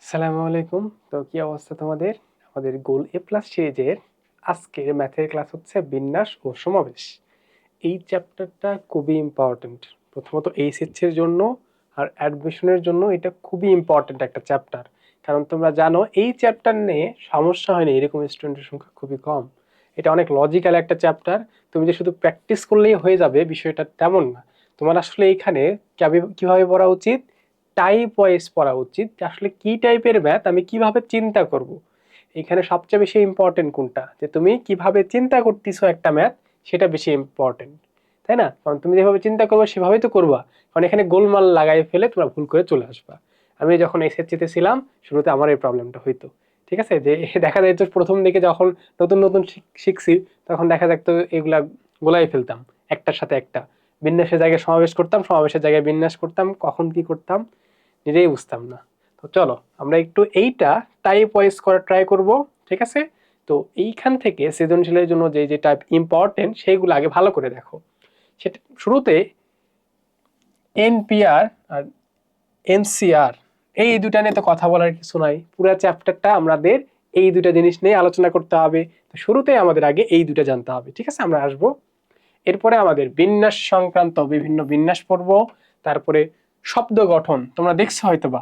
সালামু আলাইকুম। তো কি অবস্থা তোমাদের? আমাদের গোল এ প্লাস সিরিজের আজকের ম্যাথের ক্লাস হচ্ছে বিন্যাস ও সমাবেশ। এই চ্যাপ্টারটা খুবই ইম্পর্টেন্ট। প্রথমত এইচএসসি এর জন্য আর অ্যাডমিশনের জন্য এটা খুবই ইম্পর্টেন্ট একটা চ্যাপ্টার। কারণ তোমরা জানো এই চ্যাপ্টার নিয়ে সমস্যা হয়নি এরকম স্টুডেন্টের সংখ্যা খুবই কম। এটা অনেক লজিক্যাল একটা চ্যাপ্টার। তুমি যে শুধু প্র্যাকটিস করলেই হয়ে যাবে বিষয়টা তেমন না। তোমার আসলে এইখানে কিভাবে পড়া উচিত, টাইপ ওয়াইজ পড়া উচিত যে আসলে কি টাইপের ম্যাথ আমি কিভাবে চিন্তা করব। এখানে সবচেয়ে বেশি ইম্পর্টেন্ট কোনটা, যে তুমি কিভাবে চিন্তা করতেছো একটা ম্যাথ, সেটা বেশি ইম্পর্টেন্ট, তাই না? কারণ তুমি যেভাবে চিন্তা করবে সেভাবেই তো করবা। কারণ এখানে গোলমাল লাগাই ফেলে তোমরা ভুল করে চলে আসবা। আমি যখন এসএসসিতে ছিলাম শুরুতে আমার এই প্রবলেমটা হইতো। ঠিক আছে, যে দেখা যায় তো প্রথম দিকে যখন নতুন নতুন শিখছি তখন দেখা যাক তো এগুলা গোলাই ফেলতাম একটার সাথে একটা। বিন্যাসের জায়গায় সমাবেশ করতাম, সমাবেশের জায়গায় বিন্যাস করতাম, কখন কি করতাম নিজেই বুঝতাম না। তো চলো আমরা একটু এইটা টাইপ ওয়াইজ করা ট্রাই করব। ঠিক আছে, তো এইখান থেকে সৃজনশীলের জন্য যে যে টাইপ ইম্পর্টেন্ট সেইগুলো আগে ভালো করে দেখো। সেটা শুরুতে এনপিআর আর এনসিআর, এই দুটা নিয়ে তো কথা বলার কিছু নাই। পুরো চ্যাপ্টারটা আমাদের এই দুটা জিনিস নিয়ে আলোচনা করতে হবে। তো শুরুতে আমাদের আগে এই দুটা জানতে হবে। ঠিক আছে, আমরা আসবো এরপরে আমাদের বিন্যাস সংক্রান্ত বিভিন্ন বিন্যাস পড়ব। তারপরে শব্দ গঠন, তোমরা দেখছো হয়তোবা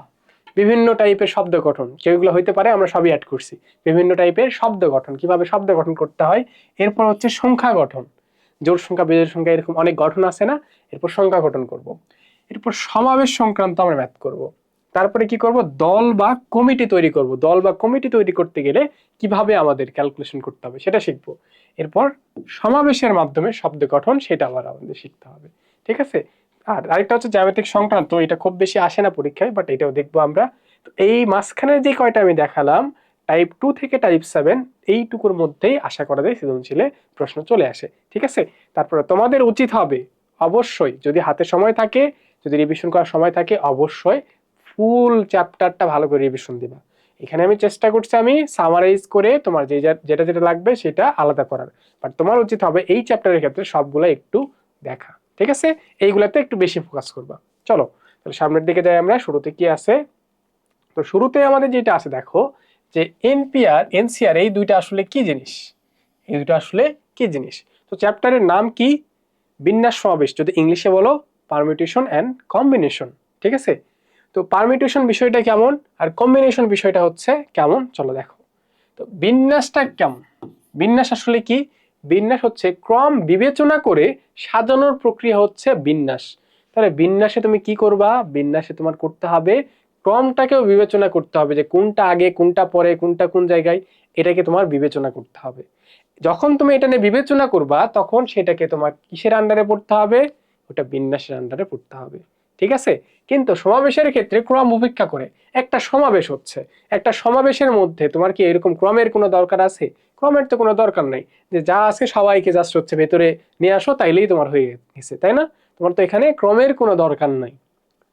বিভিন্ন টাইপের শব্দ গঠন যেগুলো হইতে পারে আমরা সবই অ্যাড করছি। বিভিন্ন টাইপের শব্দ গঠন, কিভাবে শব্দ গঠন করতে হয়। এরপর হচ্ছে সংখ্যা গঠন, জোড় সংখ্যা বিজোড় সংখ্যা এরকম অনেক গঠন আছে না, এরপর সংখ্যা গঠন করব। এরপর সমাবেশ সংক্রান্ত আমরা ম্যাথ করব। তারপরে কি করব, দল বা কমিটি তৈরি করব। দল বা কমিটি তৈরি করতে গেলে কিভাবে আমাদের ক্যালকুলেশন করতে হবে সেটা শিখবো। এরপর সমাবেশের মাধ্যমে শব্দ গঠন, সেটা আবার আমাদের শিখতে হবে। ঠিক আছে, আর আরেকটা হচ্ছে জ্যামিতিক সংক্রান্ত, এটা খুব বেশি আসে না পরীক্ষায়, বাট এটাও দেখবো আমরা। তো এই মাঝখানে যে কয়টা আমি দেখালাম টাইপ 2 থেকে টাইপ 7, এইটুকুর মধ্যেই আশা করা যায় সৃজনশীলে প্রশ্ন চলে আসে। ঠিক আছে, তারপরে তোমাদের উচিত হবে অবশ্যই, যদি হাতে সময় থাকে, যদি রিভিশন করার সময় থাকে, অবশ্যই ফুল চ্যাপ্টারটা ভালো করে রিভিশন দিবা। এখানে আমি চেষ্টা করছি আমি সামারাইজ করে তোমার যেটা যেটা লাগবে সেটা আলাদা করার, বাট তোমার উচিত হবে এই চ্যাপ্টারের ক্ষেত্রে সবগুলো একটু দেখা। ঠিক আছে, এইগুলাতে একটু বেশি ফোকাস করবা। চলো তাহলে সামনের দিকে যাই আমরা। শুরুতে কি আছে, তো শুরুতে আমাদের যেটা আছে দেখো, যে এনপিআর এনসিআর এই দুইটা আসলে কি জিনিস। এই দুটো আসলে কি জিনিস, তো চ্যাপ্টারের নাম কি, বিন্যাস সমাবেশ, যদি ইংলিশে বলো পারমিউটেশন অ্যান্ড কম্বিনেশন। ঠিক আছে, তো পারমিউটেশন বিষয়টা কেমন আর কম্বিনেশন বিষয়টা হচ্ছে কেমন, চলো দেখো। তো বিন্যাসটা কেমন, বিন্যাস আসলে কি, বিন্যাস হচ্ছে ক্রম বিবেচনা করে সাজানোর প্রক্রিয়া হচ্ছে বিন্যাস। তাহলে বিন্যাসে তুমি কি করবা, বিন্যাসে তোমার করতে হবে ক্রমটাকেও বিবেচনা করতে হবে, যে কোনটা আগে কোনটা পরে কোনটা কোন জায়গায়, এটাকে তোমার বিবেচনা করতে হবে। যখন তুমি এটা নিয়ে বিবেচনা করবা তখন সেটাকে তোমার কিসের আন্ডারে পড়তে হবে, ওটা বিন্যাসের আন্ডারে পড়তে হবে। ঠিক আছে, কিন্তু সমাবেশের ক্ষেত্রে ক্রম উপেক্ষা করে একটা সমাবেশ হচ্ছে, একটা সমাবেশের মধ্যে তোমার কি এরকম ক্রমের কোনো দরকার আছে? ক্রমের তো কোনো দরকার নাই, যে যা আছে সবাইকে জাস্ট হচ্ছে ভেতরে নিয়ে আসো তাইলেই তোমার হয়ে গেছে, তাই না? তোমার তো এখানে ক্রমের কোনো দরকার নাই।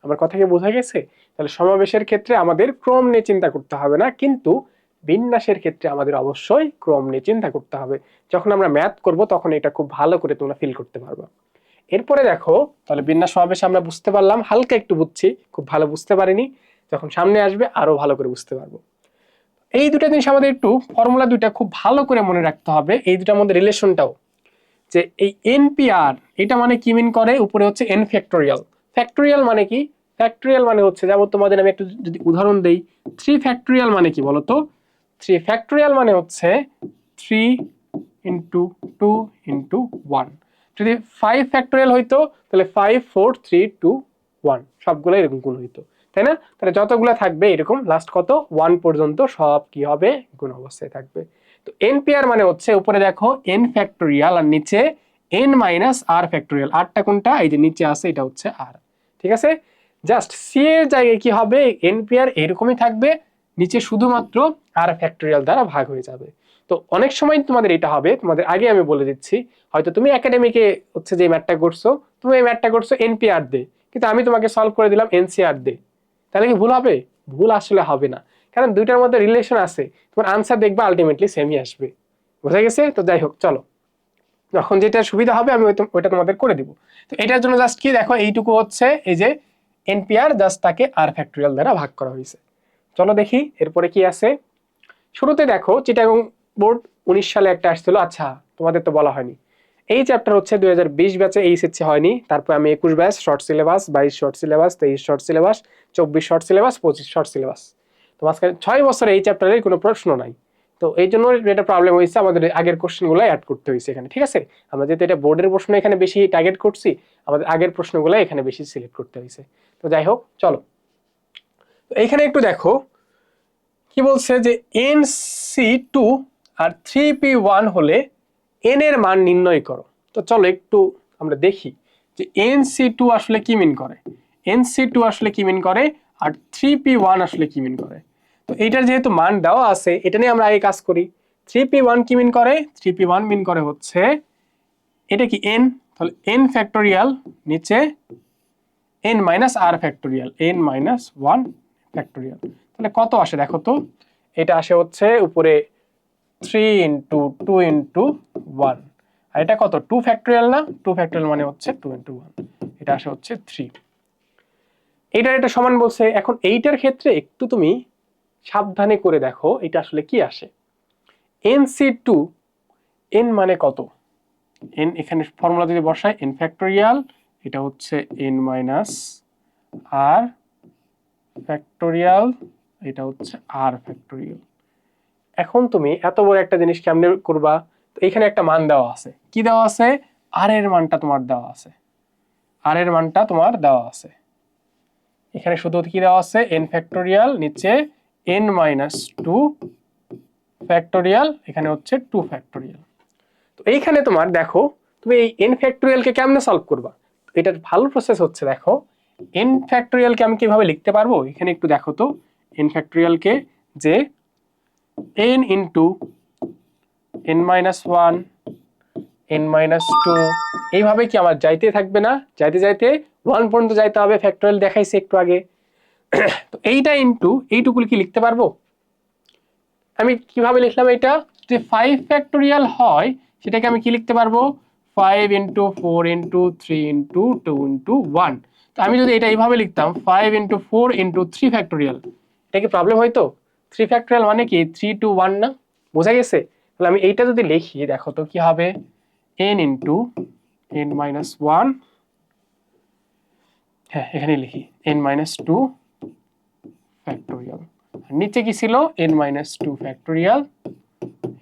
আমার কথা কি বোঝা গেছে? তাহলে সমাবেশের ক্ষেত্রে আমাদের ক্রম নিয়ে চিন্তা করতে হবে না, কিন্তু বিন্যাসের ক্ষেত্রে আমাদের অবশ্যই ক্রম নিয়ে চিন্তা করতে হবে। যখন আমরা ম্যাথ করব তখন এটা খুব ভালো করে তোমরা ফিল করতে পারবে। এরপরে দেখো, তাহলে বিন্যাস সমাবেশ আমরা বুঝতে পারলাম, হালকা একটু বুঝছি, খুব ভালো বুঝতে পারিনি। যখন সামনে আসবে আরো ভালো করে বুঝতে পারবো। এই দুটা জিনিস আমাদের একটু ফর্মুলা দুইটা খুব ভালো করে মনে রাখতে হবে, এই দুটার মধ্যে রিলেশনটাও। যে এই এনপিআর এটা মানে কি মিন করে, উপরে হচ্ছে এন ফ্যাক্টোরিয়াল। ফ্যাক্টোরিয়াল মানে কি, ফ্যাক্টোরিয়াল মানে হচ্ছে, যেমন তোমাদের আমি একটু যদি উদাহরণ দেই, 3 ফ্যাক্টোরিয়াল মানে কি বলতো? 3 ফ্যাক্টোরিয়াল মানে হচ্ছে 3 ইন্টু 2 ইন্টু 1। যদি 5 ফ্যাক্টোরিয়াল হইতো তাহলে 5 4 3 2 1, সবগুলো এরকম গুণ হইতো, তাই না? তাহলে যতগুলো থাকবে এরকম লাস্ট কত 1 পর্যন্ত সব কি হবে, গুণ অবস্থায় থাকবে। তো এনপিআর মানে হচ্ছে উপরে দেখো এন ফ্যাক্টোরিয়াল আর নিচে এন মাইনাস আর ফ্যাক্টোরিয়াল। আরটা কোনটা, এই যে নিচে আছে, এটা হচ্ছে আর। ঠিক আছে, জাস্ট সি এর জায়গায় কি হবে, এনপিআর এরকমই থাকবে, নিচে শুধুমাত্র আর ফ্যাক্টোরিয়াল দ্বারা ভাগ হয়ে যাবে। তো অনেক সময় তোমাদের এটা হবে, তোমাদের আগে আমি বলে দিচ্ছি, হয়তো তুমি একাডেমিকে হচ্ছে যে ম্যাথটা করছো, তুমি এই ম্যাথটা করছো এনপিআর দে, কিন্তু আমি তোমাকে সলভ করে দিলাম এনসিআর দে, তাহলে কি ভুল হবে? ভুল আসলে হবে না, কারণ দুইটার মধ্যে রিলেশন আছে, তোমার আনসার দেখবা আলটিমেটলি সেমই আসবে। বোঝা গেছে? তো যাই হোক, চলো যখন যেটা সুবিধা হবে আমি ওইটা তোমাদের করে দিব। তো এটার জন্য জাস্ট কি দেখো, এইটুকু হচ্ছে এই যে এনপিআর, জাস্ট তাকে আর ফ্যাক্টোরিয়াল দ্বারা ভাগ করা হয়েছে। চলো দেখি এরপরে কি আছে। শুরুতে দেখো চিটাগং বোর্ড 19 সালে একটা আসছিল। আচ্ছা তোমাদের তো বলা হয়নি, এই চ্যাপ্টার হচ্ছে 2020 ব্যাচে এইচএসসি হয়নি, তারপর আমি 21 batch short syllabus, 22 short syllabus, 23 short syllabus, 24 short syllabus, 25 short syllabus. তো মাঝখানে 6 বছরে এই চ্যাপ্টারের কোনো প্রশ্ন নাই। তো এই জন্য এটা প্রবলেম হয়েছে, আমাদের আগের কোশ্চেনগুলো অ্যাড করতে হয়েছে এখানে, ঠিক আছে। আমরা যেহেতু এটা বোর্ডের প্রশ্ন এখানে বেশি টার্গেট করছি, আমাদের আগের প্রশ্নগুলো এখানে বেশি সিলেক্ট করতে হয়েছে। তো যাই হোক চলো, তো এইখানে একটু দেখো কি বলছে যে NC2 আর 3P1 হলে n এর মান নির্ণয় করো। তো চলো একটু আমরা দেখি যে NC2 আসলে কি মিন করে, NC2 আসলে কি মিন করে, আর 3P1 আসলে কি মিন করে। তো এইটার যেহেতু মান দেওয়া আছে, এটা নিয়ে আমরা আগে কাজ করি। 3P1 কি মিন করে, 3P1 মিন করে হচ্ছে এটা কি n, তাহলে n ফ্যাক্টোরিয়াল নিচে n minus r factorial, n minus 1 factorial. তাহলে কত আসে দেখো তো, এটা আসে হচ্ছে উপরে 3 ইন্টু 2 ইন্টু 1, আর এটা কত 2 ফ্যাক্টোরিয়াল না, 2 ফ্যাক্টোরিয়াল মানে হচ্ছে 2 ইন্টু 1, এটা আসে হচ্ছে 3। এইটার এটা সমান বলছে। এখন এইটার ক্ষেত্রে একটু তুমি সাবধানে করে দেখো এটা আসলে কি আসে। NC2 n মানে কত, n এখানে ফর্মুলা যদি বসাই n ফ্যাক্টোরিয়াল, এটা হচ্ছে n মাইনাস r ফ্যাক্টোরিয়াল, এটা হচ্ছে r ফ্যাক্টোরিয়াল। এখন তুমি এত বড় একটা জিনিস কেমনে করবা, তো এখানে একটা মান দেওয়া আছে, কি দেওয়া আছে, r এর মানটা তোমার দেওয়া আছে, r এর মানটা তোমার দেওয়া আছে। এখানে শুধু কি দেওয়া আছে n ফ্যাক্টোরিয়াল নিচে n মাইনাস 2 ফ্যাক্টোরিয়াল, এখানে হচ্ছে 2 ফ্যাক্টোরিয়াল। তো এইখানে তোমার দেখো তুমি এই n ফ্যাক্টোরিয়ালকে কেমনে সলভ করবা, এটার ভালো প্রসেস হচ্ছে দেখো n ফ্যাক্টোরিয়ালকে আমি কিভাবে লিখতে পারবো, এখানে একটু দেখো তো n ফ্যাক্টোরিয়ালকে যে n into n minus 1 n minus 2 এইভাবে কি আমার যাইতে থাকবে না, যাইতে যাইতে 1 পর্যন্ত যাইতে হবে, ফ্যাক্টোরিয়াল দেখাইছি একটু আগে। তো এইটা ইন্টু এইটুকু কি লিখতে পারবো, আমি কিভাবে লিখলাম, এটা যদি 5 ফ্যাক্টোরিয়াল হয় সেটাকে আমি কি লিখতে পারবো, 5 ইন্টু 4 ইন্টু 3 ইন্টু 2 ইন্টু 1। তো আমি যদি এটা এইভাবে লিখতাম 5 ইন্টু 4 ইন্টু 3 ফ্যাক্টোরিয়াল, এটা কি প্রবলেম হয়তো, 3 ফ্যাক্টোরিয়াল মানে কি 3 টু 1 না, বোঝা গেছে। তাহলে আমি এইটা যদি লিখি দেখো তো কি হবে, n ইন্টু n মাইনাস 1, হ্যাঁ এখানে লিখি n মাইনাস 2 ফ্যাক্টোরিয়াল, নিচে কি ছিল n minus 2 factorial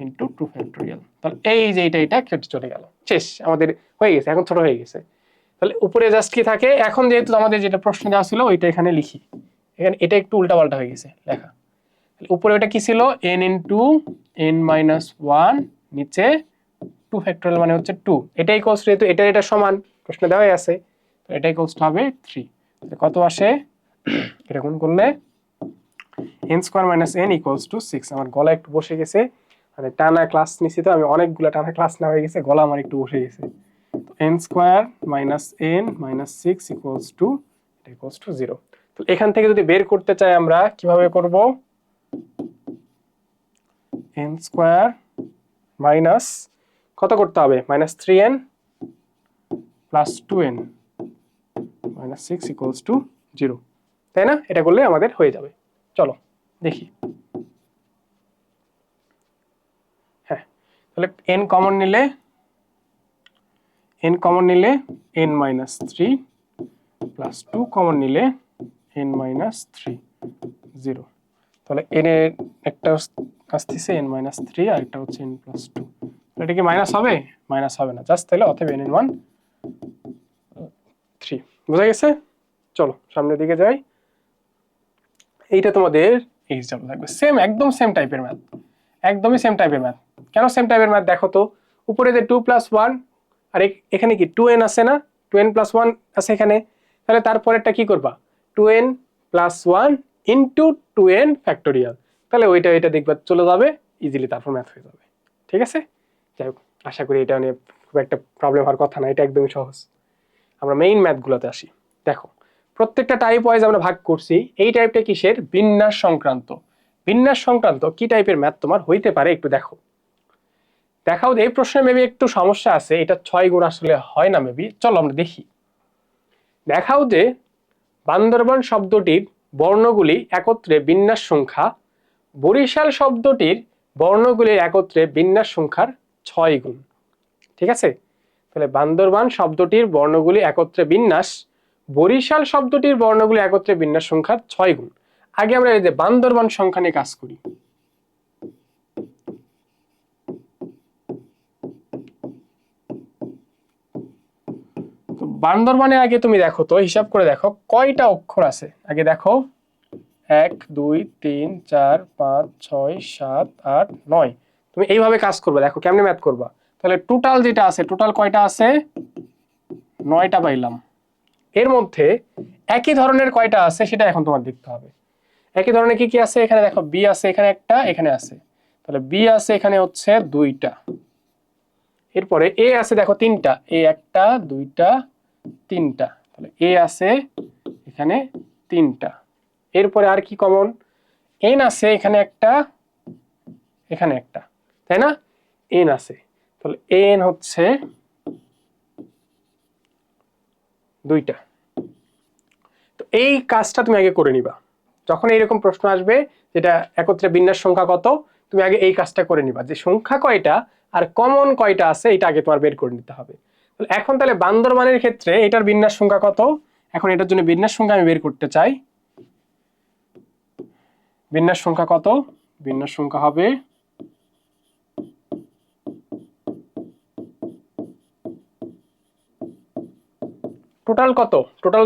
into 2 factorial. তাহলে এই যে এটা কেটে চলে গেল, শেষ, আমাদের হয়ে গেছে, এখন ছোট হয়ে গেছে। তাহলে উপরে জাস্ট কি থাকে, এখন যেহেতু আমাদের যেটা প্রশ্ন দেওয়া ছিল ওইটা এখানে লিখি, এখানে এটা একটু উল্টাপাল্টা হয়ে গেছে লেখা। উপরে ওটা কি ছিল n ইন্টু n মাইনাস 1 নিচে 2 ফ্যাক্টোরিয়াল মানে হচ্ছে 2, এটা ইকুয়ালস যেহেতু এটা সমান প্রশ্ন দেওয়াই আছে, তো এটা ইকুয়ালস হবে 3। কত আসে, এটা গুণ করলে n square minus n equals to 6। আমার গলা একটু বসে গেছে, মানে টানা ক্লাস নিছি, তো আমি অনেকগুলো টানা ক্লাস নেওয়া হয়ে গেছে, গলা আমার একটু বসে গেছে। তো n square minus n minus 6 equals to 0। তো এখান থেকে যদি বের করতে চাই আমরা কিভাবে করব, n স্কয়ার মাইনাস কত করতে হবে, minus 3n plus 2n minus 6 equals to 0, তাই না, এটা করলে আমাদের হয়ে যাবে। চলো দেখি, হ্যাঁ তাহলে n কমন নিলে n মাইনাস 3 প্লাস 2 কমন নিলে n মাইনাস 3 0। তাহলে n এর একটা আসতেছে n মাইনাস 3 আর একটা হচ্ছে n প্লাস 2, এটা কি মাইনাস হবে, মাইনাস হবে না, জাস্ট তাহলে অতএব n এর মান 3, বোঝা গেছে। চলো সামনের দিকে যাই, এইটা তোমাদের এক্সাম্পল থাকবে সেম, একদম সেম টাইপের ম্যাথ, একদমই সেম টাইপের ম্যাথ। কেন সেম টাইপের ম্যাথ দেখো তো, উপরে যে 2 প্লাস 1 আর এখানে কি 2n আছে না, 2n প্লাস 1 আছে এখানে, তাহলে তারপরেরটা কি করবা 2n plus 1 into 2n factorial, তাহলে ওইটা দেখবা চলে যাবে ইজিলি, তারপর ম্যাথ হয়ে যাবে, ঠিক আছে। যাই হোক আশা করি এটা নিয়ে খুব একটা প্রবলেম হওয়ার কথা না, এটা একদমই সহজ। আমরা মেইন ম্যাথগুলোতে আসি। দেখো প্রত্যেকটা টাইপ ওয়াইজ আমরা ভাগ করছি, এই টাইপটা কিসের, বিন্যাস সংক্রান্ত। বিন্যাস সংক্রান্ত কি টাইপের ম্যাথ তোমার হইতে পারে একটু দেখো, দেখাও যে এই প্রশ্নে মেবি একটু সমস্যা আছে, এটা 6 গুণ আসলে হয় না মেবি, চলো আমরা দেখি। দেখাও যে বান্দরবান শব্দটির বর্ণগুলি একত্রে বিন্যাস সংখ্যা বরিশাল শব্দটির বর্ণগুলির একত্রে বিন্যাস সংখ্যার 6 গুণ। ঠিক আছে, তাহলে বান্দরবান শব্দটির বর্ণগুলি একত্রে বিন্যাস বরিশাল শব্দটির বর্ণগুলি একত্রে বিন্যাস সংখ্যার 6 গুণ। আগে আমরা এই যে বান্দরবান সংখ্যা নিয়ে কাজ করি। বান্দরবানে আগে তুমি দেখো তো, হিসাব করে দেখো কয়টা অক্ষর আছে। আগে দেখো 1 2 3 4 5 6 7 8 9। তুমি এইভাবে কাজ করবে, দেখো কেমনে ম্যাথ করবা। তাহলে টোটাল যেটা আছে, টোটাল কয়টা আছে? 9টা পাইলাম। এর মধ্যে একই ধরনের কয়টা আছে সেটা এখন তোমার দেখতে হবে। একই ধরনের কি কি আছে? এখানে দেখো বি আছে, এখানে একটা, এখানে আছে। তাহলে বি আছে এখানে হচ্ছে 2টা। এরপরে এ আছে দেখো 3টা, এ 1টা 2টা 3টা। তাহলে এ আছে এখানে 3টা। এরপরে আর কি কমন? এন আছে এখানে একটা, এখানে একটা, তাই না? এন আছে, তাহলে এন হচ্ছে 2টা। তো এই কাজটা তুমি আগে করে নিবা। যখন এইরকম প্রশ্ন আসবে যেটা একত্রে বিন্যাস সংখ্যা কত, তুমি আগে এই কাজটা করে নিবা যে সংখ্যা কয়টা আর কমন কয়টা আছে এটা আগে তোমার বের করে নিতে হবে। এখন তাহলে বান্দরবানের ক্ষেত্রে এটার বিন্যাস সংখ্যা কত? এখন এটার জন্য বিন্যাস সংখ্যা আমি বের করতে চাই। বিন্যাস সংখ্যা কত? বিন্যাস সংখ্যা হবে টোটাল কত? টোটাল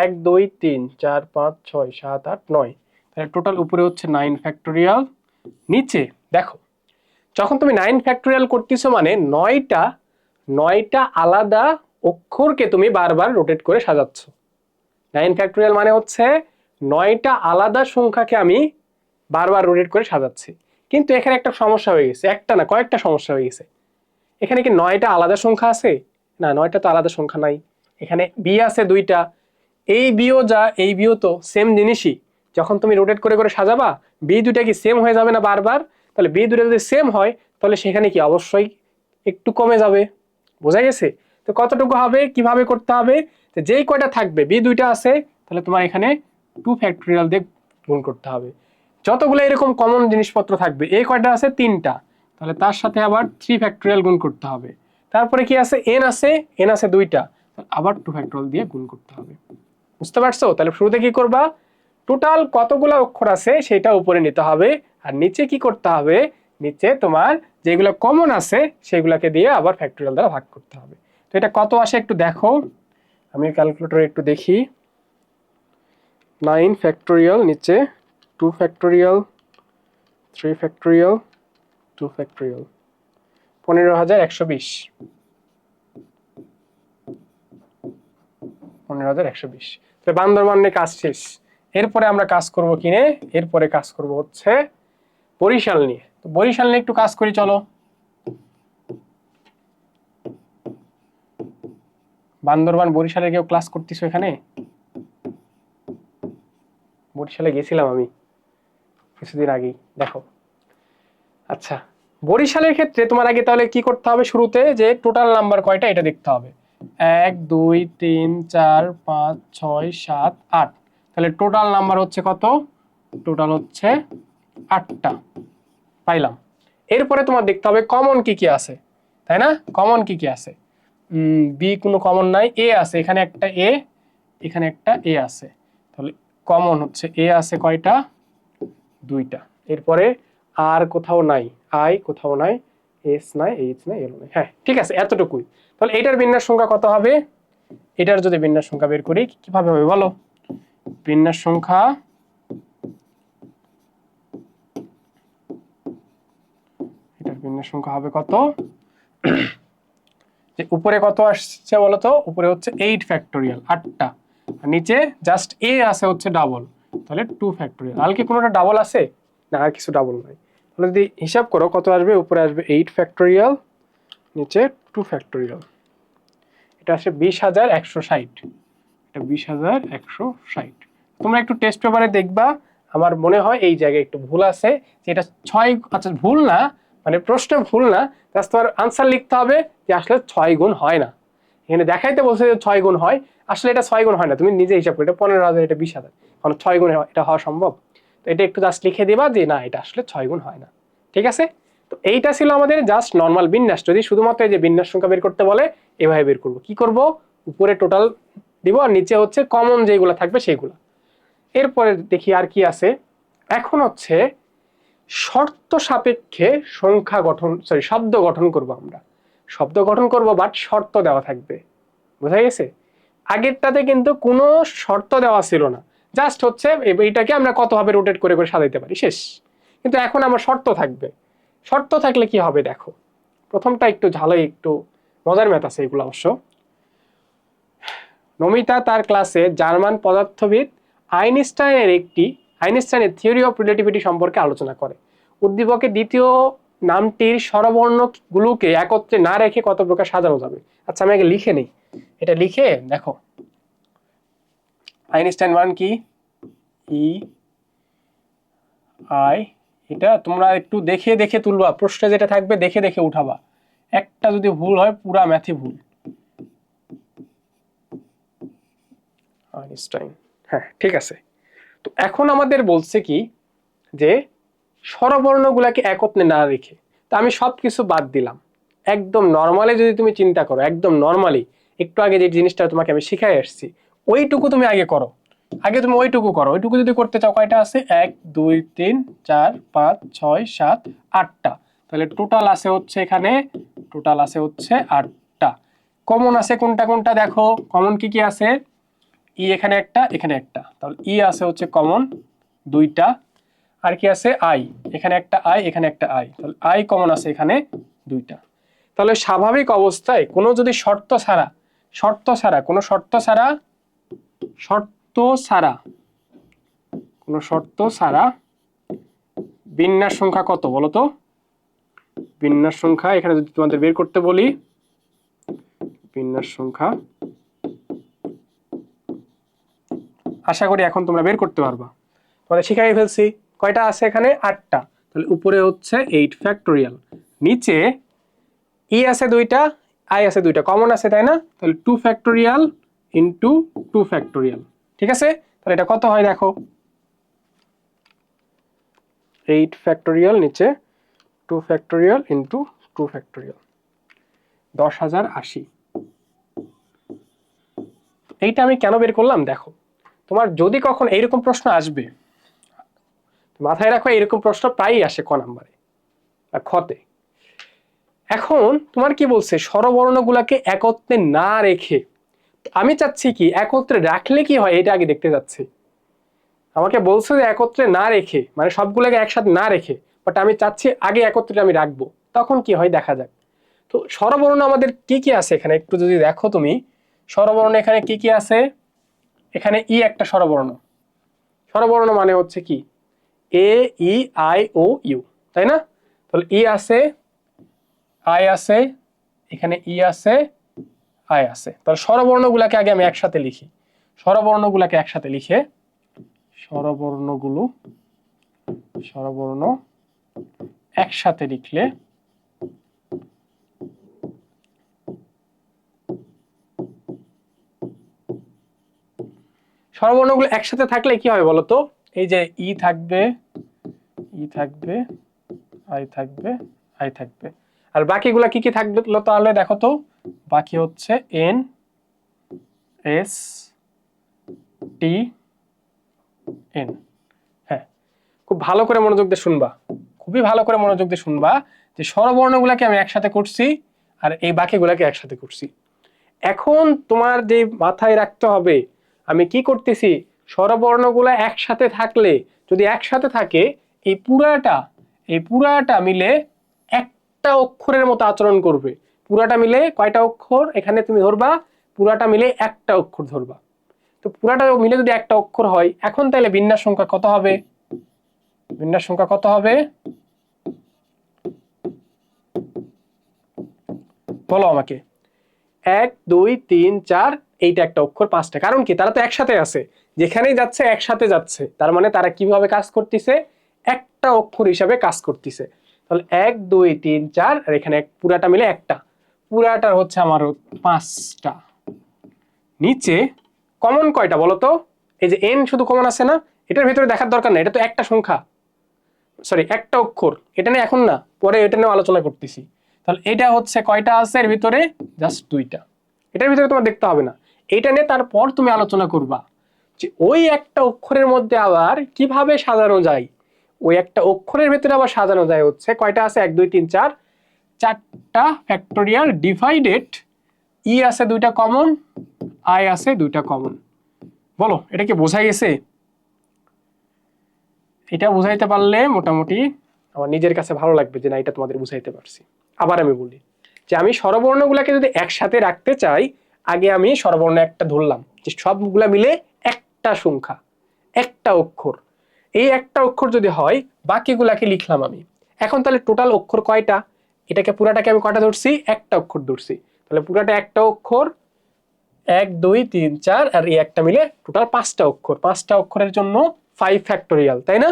1 2 3 4 5 6 7 8 9। তাহলে টোটাল উপরে হচ্ছে 9 ফ্যাক্টোরিয়াল, নিচে দেখো যখন তুমি 9 ফ্যাক্টোরিয়াল করতেছো মানে 9টা আলাদা অক্ষরকে তুমি বারবার রোটেট করে সাজাচ্ছ। 9 ফ্যাক্টোরিয়াল মানে হচ্ছে 9টা আলাদা সংখ্যাকে আমি বারবার রোটেট করে সাজাচ্ছি। কিন্তু এখানে একটা সমস্যা হয়ে গেছে, একটা না কয়েকটা সমস্যা হয়ে গেছে। এখানে কি 9টা আলাদা সংখ্যা আছে? না, 9টা তো আলাদা সংখ্যা নাই। এখানে বি আছে 2টা, এই বিও যা এই বিও তো সেম জিনিসই। যখন তুমি রোটেট করে করে সাজাবা বি দুইটা কি সেম হয়ে যাবে না বারবার? তাহলে বি দুইটা যদি সেম হয় তাহলে সেখানে কি অবশ্যই একটু কমে যাবে। বোঝা গেছে? তো কতটুকু হবে, কিভাবে করতে হবে? যেই কয়টা থাকবে বি 2টা আছে তাহলে তোমার এখানে 2 ফ্যাক্টোরিয়াল দিয়ে গুণ করতে হবে। যতগুলো এরকম কমন জিনিসপত্র থাকবে, এই কয়টা আছে 3টা, তাহলে তার সাথে আবার 3 ফ্যাক্টোরিয়াল গুণ করতে হবে। তারপরে কি আছে? এন আছে, এন আছে 2টা, আবার 2 ফ্যাক্টোরিয়াল দিয়ে গুণ করতে হবে। বুঝতে পারছো? তাহলে শুরুতে কি করবা? টোটাল কতগুলো অক্ষর আছে সেটা উপরে নিতে হবে, আর নিচে কি করতে হবে? নিচে তোমার যেগুলো কমন আছে সেগুলোকে দিয়ে আবার ফ্যাক্টোরিয়াল দ্বারা ভাগ করতে হবে। তো এটা কত আসে একটু দেখো, আমি ক্যালকুলেটরে একটু দেখি। 9 ফ্যাক্টোরিয়াল, নিচে 2 ফ্যাক্টোরিয়াল, 3 ফ্যাক্টোরিয়াল, 2 ফ্যাক্টোরিয়াল, 15,120। 15,120। তো বান্দরবানের কাজ শেষ। এরপরে আমরা কাজ করব কিনে, এরপরে কাজ করব হচ্ছে বরিশাল নিয়ে। তো বরিশাল নিয়ে একটু কাজ করি চলো। বান্দরবান বরিশালে কেউ ক্লাস করতেছো এখানে? বরিশালে গেছিলাম আমি কিছুদিন আগেই, দেখো। আচ্ছা, বরিশালের ক্ষেত্রে তোমার আগে তাহলে কি করতে হবে? শুরুতে যে টোটাল নাম্বার কয়টা এটা দেখতে হবে। 1 2 3 4 5 6 7 8। তাহলে টোটাল নাম্বার হচ্ছে কত? টোটাল হচ্ছে 8টা পাইলাম। এরপরে তোমার দেখতে হবে কমন কি কি আছে, তাই না? কমন কি কি আছে? বি কোনো কমন নাই, এ আছে, এখানে একটা এ, এখানে একটা এ আছে। তাহলে কমন হচ্ছে এ আছে কয়টা? 2টা। এরপরে আর কোথাও নাই, আই কোথাও নাই, এস নাই, এইচ নাই, এল নাই। হ্যাঁ ঠিক আছে, এতটুকুই। তাহলে এটার বিন্যাস সংখ্যা কত হবে? এটার যদি বিন্যাস সংখ্যা বের করি কিভাবে হবে বলো? বিন্যাস সংখ্যা এটার বিন্যাস সংখ্যা হবে কত? যে উপরে কত আসছে বলো তো? উপরে হচ্ছে 8 ফ্যাক্টোরিয়াল, 8টা, আর নিচে জাস্ট এ আছে হচ্ছে ডাবল, তাহলে 2 ফ্যাক্টোরিয়াল। আর কি কোনোটা ডাবল আছে? না, আর কিছু ডাবল নাই। তাহলে যদি হিসাব করো কত আসবে? উপরে আসবে 8 ফ্যাক্টোরিয়াল, নিচে 2 ফ্যাক্টোরিয়াল। এটা আসে 20,160। এটা 20,160। তোমরা একটু টেস্ট পেপারে দেখবা, আমার মনে হয় এই জায়গায় একটু ভুল আছে, যে এটা 6, আচ্ছা ভুল না, মানে প্রশ্ন ভুল না, জাস্ট তোমার আনসার লিখতে হবে যে আসলে 6 গুণ হয় না। এখানে দেখাইতে বলছে যে 6 গুণ হয়, আসলে এটা 6 গুণ হয় না। তুমি নিজে হিসাব করো, এটা 15,000, এটা 20,000, কারণ 6 গুণ এটা হওয়া সম্ভব। তো এটা একটু জাস্ট লিখে দিবা যে না এটা আসলে 6 গুণ হয় না। ঠিক আছে, তো এইটা ছিল আমাদের জাস্ট নর্মাল বিন্যাস। যদি শুধুমাত্র এই যে বিন্যাস সংখ্যা বের করতে বলে এভাবে বের করব। কি করব, উপরে টোটাল দিব আর নিচে হচ্ছে কমন যেগুলো থাকবে সেগুলো। এরপরে দেখি আর কি আছে। এখন হচ্ছে শর্ত সাপেক্ষে সংখ্যা গঠন, সরি শব্দ গঠন করব। আমরা শব্দ গঠন করব বাট শর্ত দেওয়া থাকবে। বোঝা গেছে? আগেরটাতে কিন্তু কোনো শর্ত দেওয়া ছিল না, জাস্ট হচ্ছে এইটাকে আমরা কতভাবে রোটেট করে করে সাজাইতে পারি শেষ। কিন্তু এখন আমার শর্ত থাকবে। শর্ত থাকলে কি হবে দেখো, প্রথমটা একটু ঝালাই, একটু মজার ম্যাথ আছে এগুলো অবশ্য। নমিতা তার ক্লাসে জার্মান পদার্থবিদ আইনস্টাইনের থিওরি অফ রিলেটিভিটি সম্পর্কে আলোচনা করে। উদ্দীপকের দ্বিতীয় নামটির স্বরবর্ণগুলোকে একত্রে না রেখে কত প্রকার সাজানো যাবে। আচ্ছা আমি আগে লিখে নেই, এটা লিখে দেখো। আইনস্টাইন মান কি, ই আই, এটা তোমরা একটু দেখে দেখে তুলবা, প্রশ্নে যেটা থাকবে দেখে দেখে উঠাবা। একটা যদি ভুল হয় পুরা ম্যাথই ভুল। আইনস্টাইন, হ্যাঁ ঠিক আছে। তো এখন আমাদের বলছে কি যে স্বরবর্ণগুলাকে একত্রে না রেখে, তো আমি সবকিছু বাদ দিলাম। একদম নর্মালি যদি তুমি চিন্তা করো, একদম নর্মালি একটু আগে যে জিনিসটা তোমাকে আমি শিখাই আসছি ওইটুকু তুমি আগে করো। আগে তুমি ওইটুকু করো। ওইটুকু যদি করতে চাও, কয়টা আছে, 1 2 3 4 5 6 7 8টা। তাহলে টোটাল আছে হচ্ছে এখানে, টোটাল আছে হচ্ছে 8টা। কমন আছে কোনটা কোনটা দেখো, কমন কি কি আছে, ই এখানে একটা, এখানে একটা, তাহলে ই আছে হচ্ছে কমন 2টা। আর কি আছে, আই, এখানে একটা আই, এখানে একটা আই, তাহলে আই কমন আছে এখানে 2টা। তাহলে স্বাভাবিক অবস্থায় কোনো যদি শর্ত ছাড়া, কোনো শর্ত ছাড়া বিন্যাস সংখ্যা কত বলো তো? বিন্যাস সংখ্যা এখানে যদি তোমাদের বের করতে বলি, বিন্যাস সংখ্যা আশা করি এখন তোমরা বের করতে পারবা। তোমাদের শিখাই ফেলছি। কয়টা আছে এখানে, 8টা। তাহলে উপরে হচ্ছে 8 ফ্যাক্টোরিয়াল, নিচে ই আছে 2টা, আই আছে 2টা, কমন আছে তাই না? তাহলে 2 ফ্যাক্টোরিয়াল ইন্টু 2 ফ্যাক্টোরিয়াল। ঠিক আছে, তাহলে এটা কত হয় দেখো, 8 ফ্যাক্টোরিয়াল নিচে 2 ফ্যাক্টোরিয়াল ইন্টু 2 ফ্যাক্টোরিয়াল, 10,080। এইটা আমি কেন বের করলাম দেখো, তোমার যদি কখন এইরকম প্রশ্ন আসবে, মাথায় রাখো এরকম প্রশ্ন প্রায়ই আসে ক নাম্বারে আর খতে। এখন তোমার কি বলছে, স্বরবর্ণগুলোকে একত্রে না রেখে, আমি চাচ্ছি কি একত্রে রাখলে কি হয় এটা আগে দেখতে যাচ্ছি। আমাকে বলছে যে একত্রে না রেখে, মানে সবগুলোকে একসাথে না রেখে, বাট আমি চাচ্ছি আগে একত্রে আমি রাখবো, তখন কি হয় দেখা যাক। তো স্বরবর্ণ আমাদের কি কি আছে এখানে একটু যদি দেখো তুমি, স্বরবর্ণ এখানে কি কি আছে, এখানে ই একটা স্বরবর্ণ। স্বরবর্ণ মানে হচ্ছে কি, এ ই আই ও ইউ, তাই না? তাহলে ই আছে, আই আছে, এখানে ই আছে, আই আছে। তাহলে স্বরবর্ণগুলোকে আগে আমি একসাথে লিখি। স্বরবর্ণগুলোকে একসাথে লিখে, স্বরবর্ণ একসাথে লিখলে স্বরবর্ণগুলো একসাথে থাকলে কি হবে বলতো, এই যে ই থাকবে, আই থাকবে, আই থাকবে, আর বাকিগুলা কি কি থাকবে তাহলে দেখো তো, বাকি হচ্ছে এন এস টি এন। হ্যাঁ, খুব ভালো করে মনোযোগ দিয়ে শুনবা, খুবই ভালো করে মনোযোগ দিয়ে শুনবা যে স্বরবর্ণগুলোকে আমি একসাথে করছি আর এই বাকিগুলোকে একসাথে করছি। এখন তোমার যে মাথায় রাখতে হবে আমি কি করতেছি, স্বরবর্ণগুলো একসাথে থাকলে, যদি একসাথে থাকে এই পুরাটা মিলে একটা অক্ষরের মতো আচরণ করবে। পুরাটা মিলে কয়টা অক্ষর এখানে তুমি ধরবা, পুরাটা মিলে একটা অক্ষর ধরবা। তো পুরাটা মিলে যদি একটা অক্ষর হয়, এখন তাহলে বিন্যাস সংখ্যা কত হবে, বিন্যাস সংখ্যা কত হবে বলো আমাকে। 1 2 3 4, এইটা একটা অক্ষর, 5টা। কারণ কি, তারা তো একসাথে আছে, যেখানেই যাচ্ছে একসাথে যাচ্ছে, তার মানে তারা কিভাবে কাজ করতেছে, একটা অক্ষর হিসাবে কাজ করতেছে। তাহলে 1 2 3 4, আর এখানে পুরাটা মিলে একটা, পুরাটার হচ্ছে আমার 5টা। নিচে কমন কয়টা বলো তো, এই যে n শুধু কমন আছে না, এটার ভিতরে দেখার দরকার নাই, এটা তো একটা সংখ্যা, সরি একটা অক্ষর, এটা নিয়ে এখন না, পরে এটা নিয়ে আলোচনা করতেছি। তাহলে এটা হচ্ছে কয়টা আছে এর ভিতরে, জাস্ট দুইটা, এটার ভিতরে তোমার দেখতে হবে না, এইটা নিয়ে তারপর তুমি আলোচনা করবা যে ওই একটা অক্ষরের মধ্যে আবার কিভাবে সাজানো যায়, ওই একটা অক্ষরের ভিতরে আবার সাজানো যায় হচ্ছে কয়টা আছে, 1 2 3 4, চারটা ফ্যাক্টোরিয়াল ডিভাইডেড ই আছে দুইটা কমন, আই আছে দুইটা কমন। বলো এটা কি বোঝা গেছে? এটা বুঝাইতে পারলে মোটামুটি আমার নিজের কাছে ভালো লাগবে যে না এটা তোমাদের বুঝাইতে পারছি। আবার আমি বলি যে আমি স্বরবর্ণগুলোকে যদি একসাথে রাখতে চাই, আগে আমি স্বরবর্ণ একটা ধরলাম যে সবগুলা মিলে একটা সংখ্যা, একটা অক্ষর, এই একটা অক্ষর যদি হয় বাকিগুলাকে লিখলাম আমি। এখন তাহলে টোটাল অক্ষর কয়টা, এটাকে পুরাটাকে আমি কয়টা ধরছি, একটা অক্ষর ধরছি, তাহলে পুরাটা একটা অক্ষর, 1 2 3 4, আর এই একটা মিলে টোটাল 5টা অক্ষর, 5টা অক্ষরের জন্য 5 ফ্যাক্টোরিয়াল, তাই না?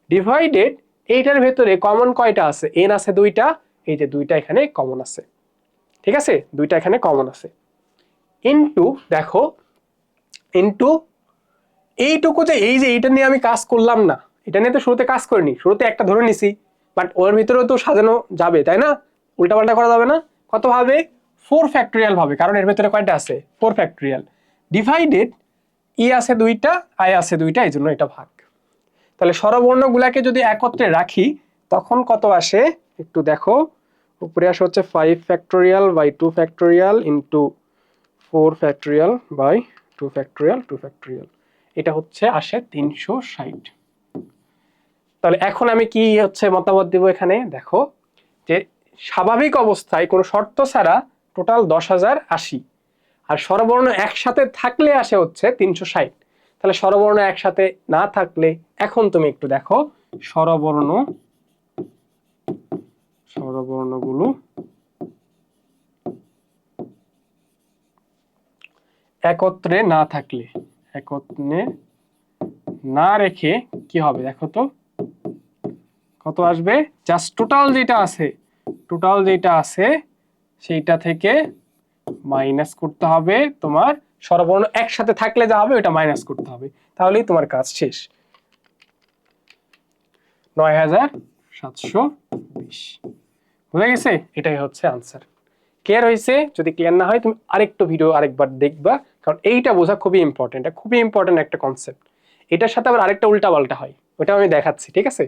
ডিভাইডেড এইটার ভেতরে কমন কয়টা আছে, n আছে দুইটা, এই যে দুইটা এখানে কমন আছে, ঠিক আছে, দুইটা এখানে কমন আছে, ইনটু দেখো, ইনটু এইটুকু যে এই যে এইটা নিয়ে আমি কাজ করলাম না, এটা নিয়ে তো শুরুতে কাজ করিনি, শুরুতে একটা ধরে নিছি, বাট ওর ভিতরেও তো সাজানো যাবে তাই না, উল্টাপাল্টা করা যাবে না, কত ভাবে, 4 ফ্যাক্টোরিয়াল ভাবে, কারণ এর ভিতরে কয়টা আছে, 4 ফ্যাক্টোরিয়াল, ডিভাইডেড ই আছে দুইটা, আই আছে দুইটা, এই জন্য এটা ভাগ। তাহলে স্বরবর্ণগুলাকে যদি একত্রে রাখি তখন কত আসে একটু দেখো, উপরে আসে হচ্ছে 5 factorial by 2 factorial into 4 factorial by 2 factorial 2 factorial, এটা হচ্ছে আসে 360। তাহলে এখন আমি কি হচ্ছে মতামত দিব এখানে, দেখো যে স্বাভাবিক অবস্থায় কোনো শর্ত ছাড়া টোটাল 10,080, আর স্বরবর্ণ একসাথে থাকলে আসে হচ্ছে 360। তাহলে স্বরবর্ণ একসাথে না থাকলে এখন তুমি একটু দেখো স্বরবর্ণগুলো একত্রে না থাকলে, একত্রে না রেখে কি হবে দেখো তো, কত আসবে, জাস্ট টোটাল যেটা আছে সেইটা থেকে মাইনাস করতে হবে, তোমার স্বরবর্ণ একসাথে থাকলে যা হবে ওটা মাইনাস করতে হবে, তাহলেই তোমার কাজ শেষ। 9,720 বুঝে গেছে, এটাই হচ্ছে আনসার। ক্লিয়ার হয়েছে? যদি ক্লিয়ার না হয় তুমি আরেকটু ভিডিও আরেকবার দেখবা, কারণ এইটা বোঝা খুবই ইম্পর্টেন্ট, এটা খুবই ইম্পর্টেন্ট একটা কনসেপ্ট। এটার সাথে আবার আরেকটা উল্টা পাল্টা হয়, ওটা আমি দেখাচ্ছি, ঠিক আছে।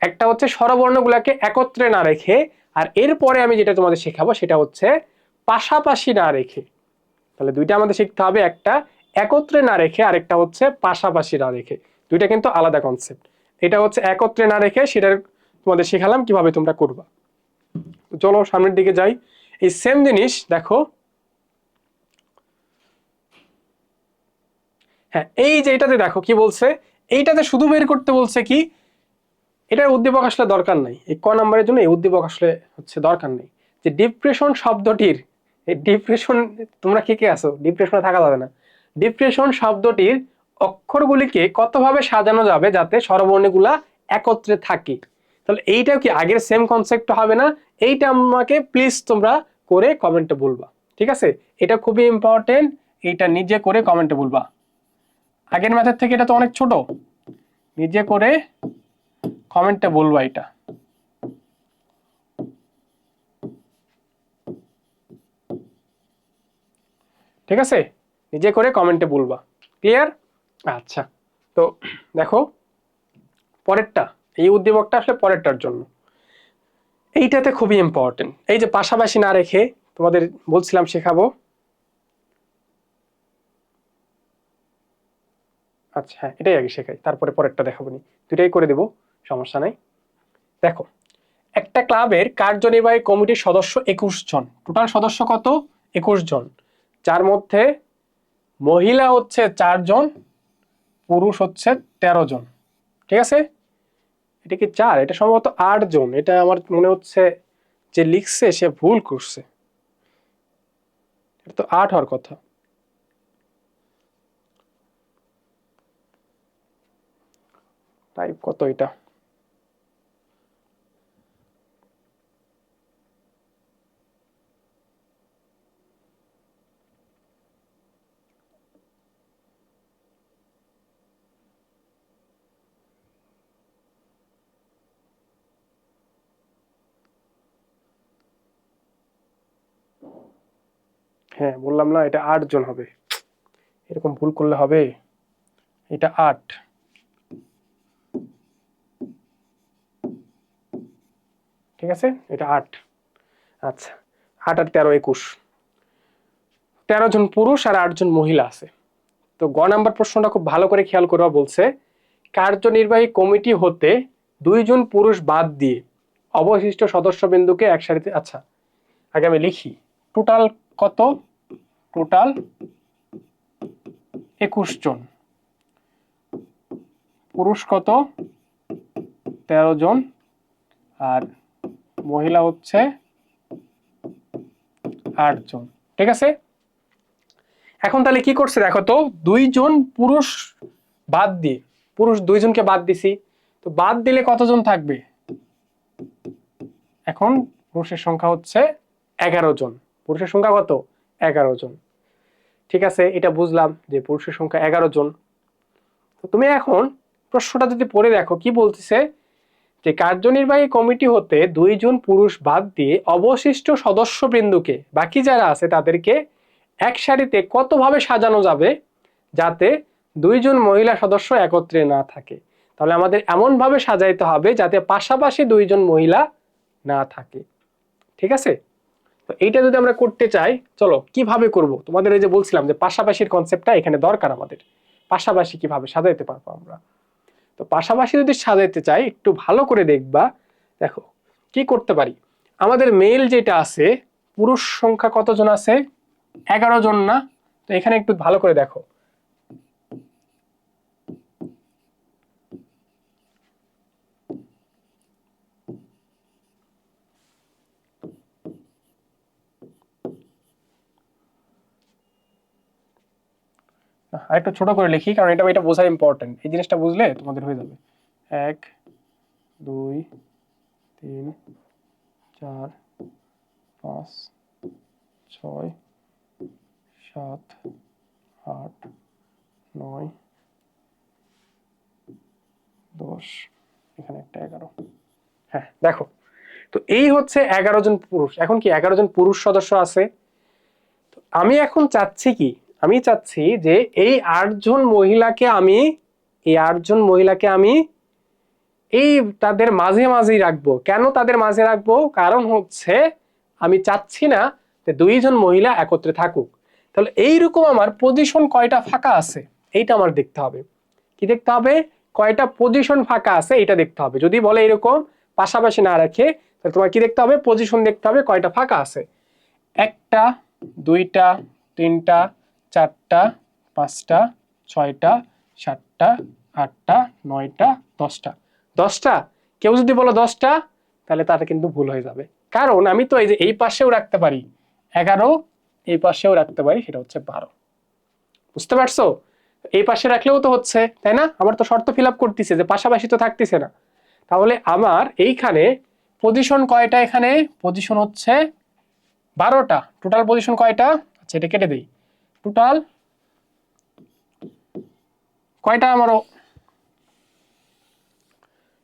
একটা হচ্ছে স্বরবর্ণগুলোকে একত্রে না রেখে, আর এরপরে আমি যেটা তোমাদের শেখাবো সেটা হচ্ছে পাশাপাশি না রেখে। তাহলে দুইটা আমাদের শিখতে হবে, একটা একত্রে না রেখে, আরেকটা হচ্ছে পাশাপাশি না রেখে, দুইটা কিন্তু আলাদা কনসেপ্ট। এটা হচ্ছে একত্রে না রেখে, সেটা তোমাদের শেখালাম কিভাবে তোমরা করবা। চলো সামনের দিকে যাই। এই সেম জিনিস দেখো, হ্যাঁ এই যে এটাতে দেখো কি বলছে, এইটাতে শুধু বের করতে বলছে কি, এটার উদ্দীপক আসলে দরকার নাই, এই ক নাম্বারের জন্য এই উদ্দীপক আসলে হচ্ছে দরকার নেই। যে ডিপ্রেশন শব্দটির, এই ডিপ্রেশন, তোমরা কে কে আছো, ডিপ্রেশনে থাকা যাবে না, ডিপ্রেশন শব্দটির অক্ষরগুলিকে কতভাবে সাজানো যাবে যাতে স্বরবর্ণগুলা একত্রে থাকে। তাহলে এইটাও কি আগের সেম কনসেপ্ট হবে না, এইটা আমাকে প্লিজ তোমরা করে কমেন্টে বলবা, ঠিক আছে, এটা খুবই ইম্পর্টেন্ট, এইটা নিজে করে কমেন্টে বলবা। আগের ম্যাথের থেকে এটা তো অনেক ছোট, নিজে করে কমেন্টে বলবা এটা। ঠিক আছে, নিজে করে কমেন্টে বলবা। ক্লিয়ার? আচ্ছা, তো দেখো পরেরটা, এই উদ্দীপকটা আসলে পরেরটার জন্য, এইটাতে খুবই ইম্পর্টেন্ট। এই যে পাশাপাশি না রেখে তোমাদের বলছিলাম শেখাবো। আচ্ছা হ্যাঁ, এটাই আগে শেখাই, তারপরে পরেরটা দেখাবো নি, দুটাই করে দেবো, সমস্যা নাই। দেখো একটা ক্লাবের কার্যনির্বাহী কমিটির সদস্য 21 জন, টোটাল সদস্য কত, 21 জন, যার মধ্যে মহিলা হচ্ছে 4 জন, পুরুষ হচ্ছে 13 জন, ঠিক আছে। এটা কি 4, এটা সম্ভবত 8 জন, এটা আমার মনে হচ্ছে যে লিখছে সে ভুল করছে, এটা তো 8 হওয়ার কথা। টাইপ কত এটা, হ্যাঁ বললাম না, এটা 8 জন হবে, এরকম ভুল করলে হবে? এটা 8, ঠিক আছে, এটা 8। আচ্ছা, 8 আর 13 21, 13 জন পুরুষ আর 8 জন মহিলা আছে। তো গ নাম্বার প্রশ্নটা খুব ভালো করে খেয়াল করা বলছে, কার্যনির্বাহী কমিটি হতে 2 জন পুরুষ বাদ দিয়ে অবশিষ্ট সদস্যবৃন্দকে এক সারিতে, আচ্ছা আগে আমি লিখি, টোটাল কত? টোটাল 21 জন, পুরুষ কত? 13 জন, আর মহিলা হচ্ছে 8 জন, ঠিক আছে। এখন তাহলে কি করছে দেখো তো, 2 জন পুরুষ বাদ দিয়ে, পুরুষ 2 জনকে বাদ দিছি, তো বাদ দিলে কতজন থাকবে? এখন পুরুষের সংখ্যা হচ্ছে 11 জন, পুরুষের সংখ্যা কত? 11 জন, ঠিক আছে, এটা বুঝলাম যে পুরুষের সংখ্যা 11 জন। তো তুমি এখন প্রশ্নটা যদি পড়ে দেখো কি বলতেছে, যে কার্যনির্বাহী কমিটি হতে 2 জন পুরুষ বাদ দিয়ে অবশিষ্ট সদস্যবৃন্দকে, বাকি যারা আছে তাদেরকে এক সারিতে কতভাবে সাজানো যাবে যাতে 2 জন মহিলা সদস্য একত্রে না থাকে। তাহলে আমাদের এমন ভাবে সাজাইতে হবে যাতে পাশাপাশি 2 জন মহিলা না থাকে, ঠিক আছে। তো এইটা যদি আমরা করতে চাই, চলো কিভাবে করব, তোমাদের এই যে বলছিলাম যে পাশাপাশির কনসেপ্টটা এখানে দরকার আমাদের, পাশাপাশি কিভাবে সাজাইতে পারবো আমরা। তো পাশাপাশি যদি সাজাইতে চাই একটু ভালো করে দেখবা, দেখো কি করতে পারি। আমাদের মেল যেটা আছে, পুরুষ সংখ্যা কতজন আছে? 11 জন না? তো এখানে একটু ভালো করে দেখো, আর একটু ছোট করে লিখি কারণ এটা বোঝা ইম্পর্টেন্ট, এই জিনিসটা বুঝলে তোমাদের হয়ে যাবে। 1 2 3 4 5 6 7 8 9 10, এখানে একটা 11। হ্যাঁ দেখো, তো এই হচ্ছে 11 জন পুরুষ। এখন কি 11 জন পুরুষ সদস্য আছে, আমি এখন চাচ্ছি কি, আমি চাচ্ছি যে এই 8 জন মহিলাকে আমি, এই 8 জন মহিলাকে আমি এই তাদের মাঝে মাঝেই রাখবো। কেন তাদের মাঝে রাখবো? কারণ হচ্ছে আমি চাচ্ছি না যে 2 জন মহিলা একত্রে থাকুক। তাহলে এইরকম আমার পজিশন কয়টা ফাঁকা আছে এইটা আমার দেখতে হবে। কি দেখতে হবে? কয়টা পজিশন ফাঁকা আছে এটা দেখতে হবে। যদি বলে এরকম পাশাপাশি না রাখে, তাহলে তোমার কি দেখতে হবে? পজিশন দেখতে হবে কয়টা ফাঁকা আছে। 1টা 2টা 3টা 4টা 5টা 6টা 7টা 8টা 9টা 10টা, 10টা। কেউ যদি বলো 10টা, তাহলে তাটা কিন্তু ভুল হয়ে যাবে, কারণ আমি তো এই যে এই পাশেও রাখতে পারি 11, এই পাশেও রাখতে পারি, সেটা হচ্ছে 12। বুঝতে পারছো? এই পাশে রাখলেও তো হচ্ছে, তাই না? আমার তো শর্ত ফিল আপ করতেছে যে পাশাপাশি তো থাকতেছে না। তাহলে আমার এইখানে পজিশন কয়টা? এখানে পজিশন হচ্ছে 12টা। টোটাল পজিশন কয়টা? আচ্ছা এটা কেটে দেই। টোটাল কয়টা আমারও,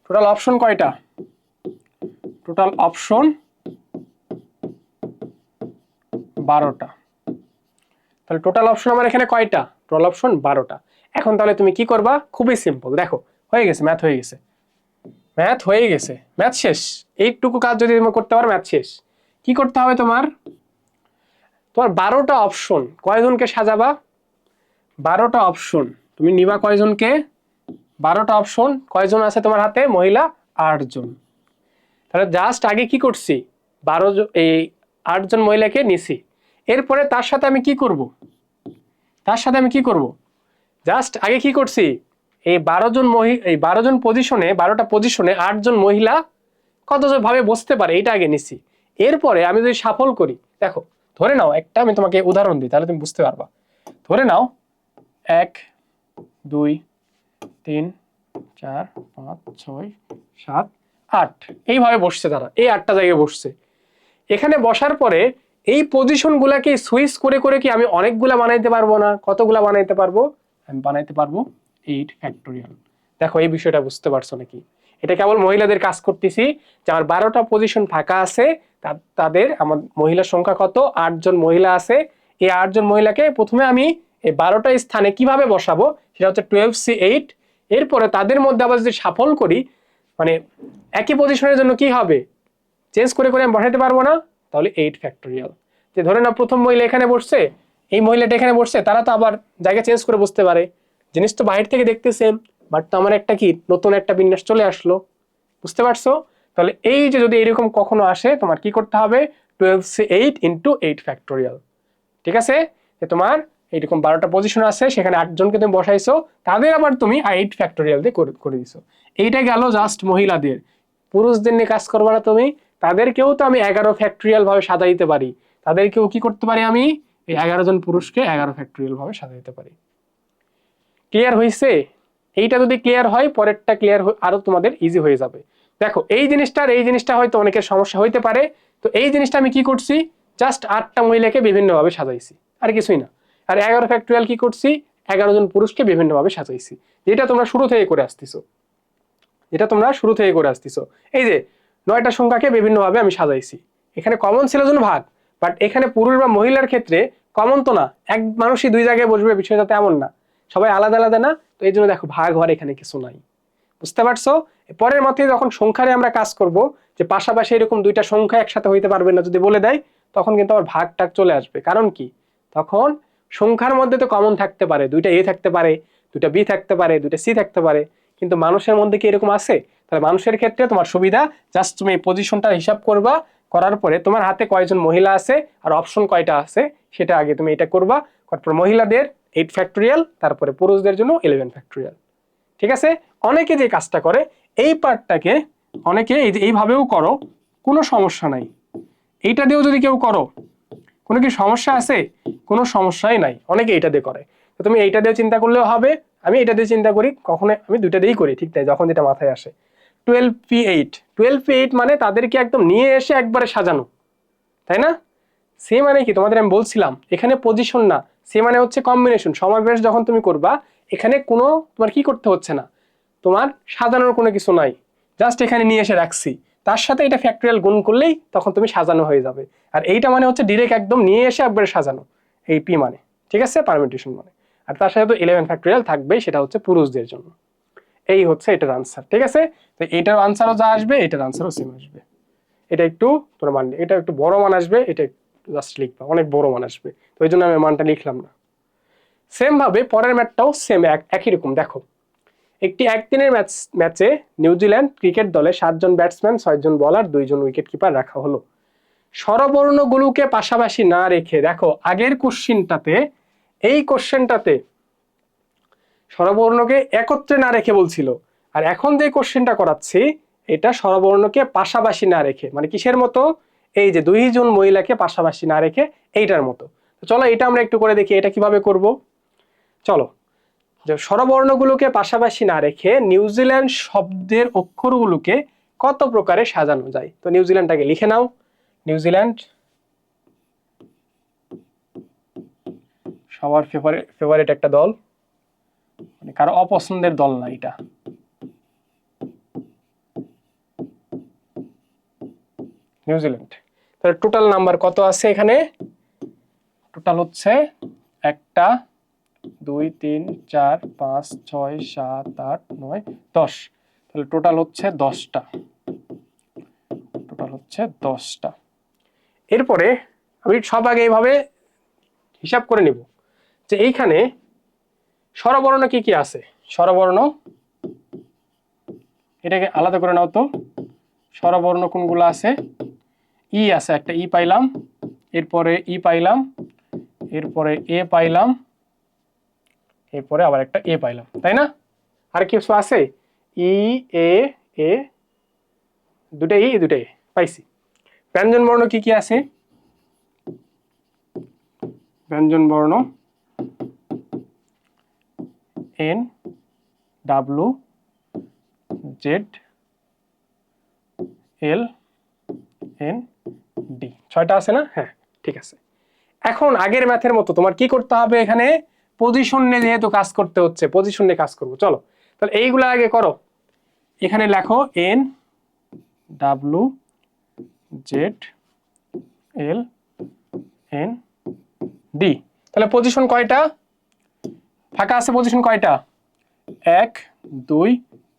টোটাল অপশন কয়টা? টোটাল অপশন 12টা। তাহলে টোটাল অপশন আমার এখানে কয়টা? টোটাল অপশন 12টা। এখন তাহলে তুমি কি করবা? খুবই সিম্পল, দেখো হয়ে গেছে, ম্যাথ হয়ে গেছে, ম্যাথ হয়ে গেছে, ম্যাথ শেষ। এইটুকু কাজ যদি তুমি করতে পারো ম্যাথ শেষ। কি করতে হবে তোমার? তোমার 12টা অপশন, কয়জনকে সাজাবা? 12টা অপশন তুমি নিবা কয়জনকে? 12টা অপশন কয়জন আছে তোমার হাতে? মহিলা 8 জন। তাহলে জাস্ট আগে কি করছি? 12 জন, এই 8 জন মহিলাকে নিছি। এরপরে তার সাথে আমি কি করব? তার সাথে আমি কি করব? জাস্ট আগে কি করছি? এই 12 জন এই 12 জন পজিশনে, 12টা পজিশনে 8 জন মহিলা কতজন ভাবে বসতে পারে এটা আগে নিছি। এরপরে আমি যদি সাফল করি, দেখো ধরে নাও একটা, আমি তোমাকে উদাহরণ দিই তাহলে তুমি বুঝতে পারবা। ধরে নাও 1 2 3 4 5 6 7 8 এইভাবে বসছে তারা, এই 8টা জায়গায় বসছে। এখানে বসার পরে এই পজিশন গুলাকে সুইচ করে করে কি আমি অনেকগুলা বানাইতে পারবো না? কতগুলা বানাইতে পারবো? আমি বানাইতে পারবো 8 ফ্যাক্টোরিয়াল। দেখো এই বিষয়টা বুঝতে পারছো নাকি? এটা কেবল মহিলাদের কাজ করতেছি, যে আমার 12টা পজিশন ফাঁকা আছে, তাদের, আমার মহিলার সংখ্যা কত? 8 জন মহিলা আছে, এই 8 জন মহিলাকে প্রথমে আমি এই 12টা স্থানে কিভাবে বসাবো সেটা হচ্ছে 12C8। এরপরে তাদের মধ্যে আবার যদি শাফল করি, মানে একই পজিশনের জন্য কি হবে, চেঞ্জ করে করে আমি বসাতে পারবো না, তাহলে 8 ফ্যাক্টোরিয়াল। যে ধরে নাও প্রথম মহিলা এখানে বসছে, এই মহিলাটা এখানে বসছে, তারা তো আবার জায়গা চেঞ্জ করে বসতে পারে, জিনিস তো বাইরে থেকে দেখতে সেম, বাট তো আমার একটা কি নতুন একটা বিন্যাস চলে আসলো, বুঝতে পারছো? তাহলে এই যে যদি এরকম কখনো আসে, তোমার কি করতে হবে, 12C8 ইন্টু 8 ফ্যাক্টোরিয়াল। ঠিক আছে, যে তোমার এইরকম 12টা পজিশন আছে, সেখানে 8 জনকে তুমি বসাইছো, তাদের আবার তুমি 8 ফ্যাক্টোরিয়াল দিয়ে করে দিছো। এইটা গেল জাস্ট মহিলাদের। পুরুষদের নিয়ে কাজ করবে না তুমি, তাদেরকেও তো আমি 11 ফ্যাক্টোরিয়াল ভাবে সাজাইতে পারি, তাদেরকেও কি করতে পারি, আমি এই 11 জন পুরুষকে 11 ফ্যাক্টোরিয়াল ভাবে সাজাইতে পারি। ক্লিয়ার হয়েছে? এইটা যদি ক্লিয়ার হয়, পরেরটা ক্লিয়ার আরো তোমাদের ইজি হয়ে যাবে। দেখো এই জিনিসটা হয়তো অনেকের সমস্যা হইতে পারে। তো এই জিনিসটা আমি কি করছি, জাস্ট 8টা মহিলাকে বিভিন্নভাবে সাজাইছি, আর কিছুই না। আর 11 ফ্যাক্টোরিয়াল কি করছি, 11 জন পুরুষকে বিভিন্নভাবে সাজাইছি, যেটা তোমরা শুরু থেকে করে আসতেছো, এই যে 9টা সংখ্যাকে বিভিন্নভাবে আমি সাজাইছি। এখানে কমন ছিল জন্য ভাগ, বাট এখানে পুরুষ বা মহিলার ক্ষেত্রে কমন তো না, এক মানুষই 2 জায়গায় বসবে, বিষয়টা তেমন না, সবাই আলাদা আলাদা না, তো এই জন্য দেখো ভাগ হওয়ার এখানে কিছু নাই। বুঝতে পারছো? পরের মতে যখন সংখ্যারে আমরা কাজ করব, যে পাশাপাশি এরকম 2টা সংখ্যা একসাথে হইতে পারবে না যদি বলে দেয়, তখন কিন্তু আবার ভাগ টাগ চলে আসবে। কারণ কি, তখন সংখ্যার মধ্যে তো কমন থাকতে পারে, 2টা A থাকতে পারে, 2টা B থাকতে পারে, 2টা C থাকতে পারে, কিন্তু মানুষের মধ্যে কি এরকম আছে? তাহলে মানুষের ক্ষেত্রে তোমার সুবিধা, জাস্ট তুমি এই পজিশনটা হিসাব করবা, করার পরে তোমার হাতে কয়জন মহিলা আছে আর অপশন কয়টা আছে সেটা আগে তুমি এটা করবা, তারপর মহিলাদের 8 ফ্যাক্টোরিয়াল, তারপরে পুরুষদের জন্য 11 ফ্যাক্টোরিয়াল। ঠিক আছে? অনেকে যে কাজটা করে এই পার্টটাকে, অনেকে এইভাবেও করো, কোনো সমস্যা নাই। এইটা দিয়েও যদি কেউ করো, কোনো কি সমস্যা আছে? কোনো সমস্যাই নাই, অনেকে এইটা দিয়ে করে। তো তুমি এইটা দিয়ে চিন্তা করলেও হবে, আমি এটা দিয়ে চিন্তা করি, কখনো আমি 2টা দিয়েই করি, ঠিক তাই, যখন যেটা মাথায় আসে। 12P8 মানে তাদেরকে একদম নিয়ে এসে একবারে সাজানো, তাই না? সে মানে কি, তোমাদের আমি বলছিলাম এখানে পজিশন না, সে মানে হচ্ছে কম্বিনেশন। সমাবেশ যখন তুমি করবা, এখানে কোনো তোমার কি করতে হচ্ছে না, তোমার সাজানোর কোনো কিছু নাই, জাস্ট এখানে নিয়ে এসে রাখছি, তার সাথে এটা ফ্যাক্টরিয়াল গুণ করলেই তখন তুমি সাজানো হয়ে যাবে। আর এইটা মানে হচ্ছে ডিরেক্ট একদম নিয়ে এসে একবারে সাজানো, এই পি মানে, ঠিক আছে, পারমিটেশন মানে। আর তার সাথে তো 11 ফ্যাক্টরিয়াল থাকবে, সেটা হচ্ছে পুরুষদের জন্য। এই হচ্ছে এটার আনসার, ঠিক আছে? তো এটার আনসারও যা আসবে, এটার আনসারও সেম আসবে। এটা একটু তোমার মান, এটা একটু বড় মান আসবে, এটা জাস্ট লিখবা, অনেক বড় মান আসবে, তো ওই জন্য আমি মানটা লিখলাম না। সেম ভাবে পরের ম্যাচটাও সেম একই রকম। দেখো একটি একদিনের ম্যাচে নিউজিল্যান্ড ক্রিকেট দলে 7 জন ব্যাটসম্যান, 6 জন বলার, 2 জন উইকেট কিপার রাখা হলো। স্বরবর্ণগুলোকে পাশাপাশি না রেখে, দেখো আগের কোশ্চেনটাতে, এই কোশ্চেনটাতে স্বরবর্ণকে একত্রে না রেখে বলছিল, আর এখন যে কোশ্চেনটা করাচ্ছি এটা স্বরবর্ণকে পাশাপাশি না রেখে, মানে কিসের মতো, এই যে 2 জন মহিলাকে পাশাপাশি না রেখে এইটার মতো। তো চলো এটা আমরা একটু করে দেখি, এটা কিভাবে করব। চলো, যে স্বরবর্ণগুলোকে পাশাপাশি না রেখে নিউজিল্যান্ড শব্দের অক্ষরগুলোকে কত প্রকারে সাজানো যায়। তো নিউজিল্যান্ডটাকে লিখে নাও। নিউজিল্যান্ড সবার ফেভারিট একটা দল, মানে কারো অপছন্দের দল না এটা। নিউজিল্যান্ড, তাহলে টোটাল নাম্বার কত আছে এখানে? টোটাল হচ্ছে 1 2 3 4 5 6 7 8 9 10, তাহলে টোটাল হচ্ছে 10টা। এরপরে আমি সব আগে এইভাবে হিসাব করে নিব যে এইখানে স্বরবর্ণ কি কি আছে। স্বরবর্ণ, এটাকে আলাদা করে নাও তো, স্বরবর্ণ কোনগুলো আছে? ই আছে, একটা ই পাইলাম, এরপরে ই পাইলাম, এরপরে এ পাইলাম, এরপরে আবার একটা এ পাইলাম, তাই না? আর কিছু আছে? ই এ, এ, দুটাই ই, দুটাই পাইছি। ব্যঞ্জন বর্ণ কি কি আছে? ব্যঞ্জন বর্ণ এন, ডাব্লু, জেড, এল, এন, ডি, 6টা আছে না? হ্যাঁ, ঠিক আছে। এখন আগের ম্যাথের মতো তোমার কি করতে হবে, এখানে পজিশন নিয়ে যেহেতু কাজ করতে হচ্ছে, পজিশন নিয়ে কাজ করবো। চলো তাহলে এইগুলো আগে করো। এখানে লেখো এন, ডাব্লু, জেড, এল, এন, ডি। তাহলে পজিশন কয়টা ফাঁকা আছে? পজিশন কয়টা? 1 2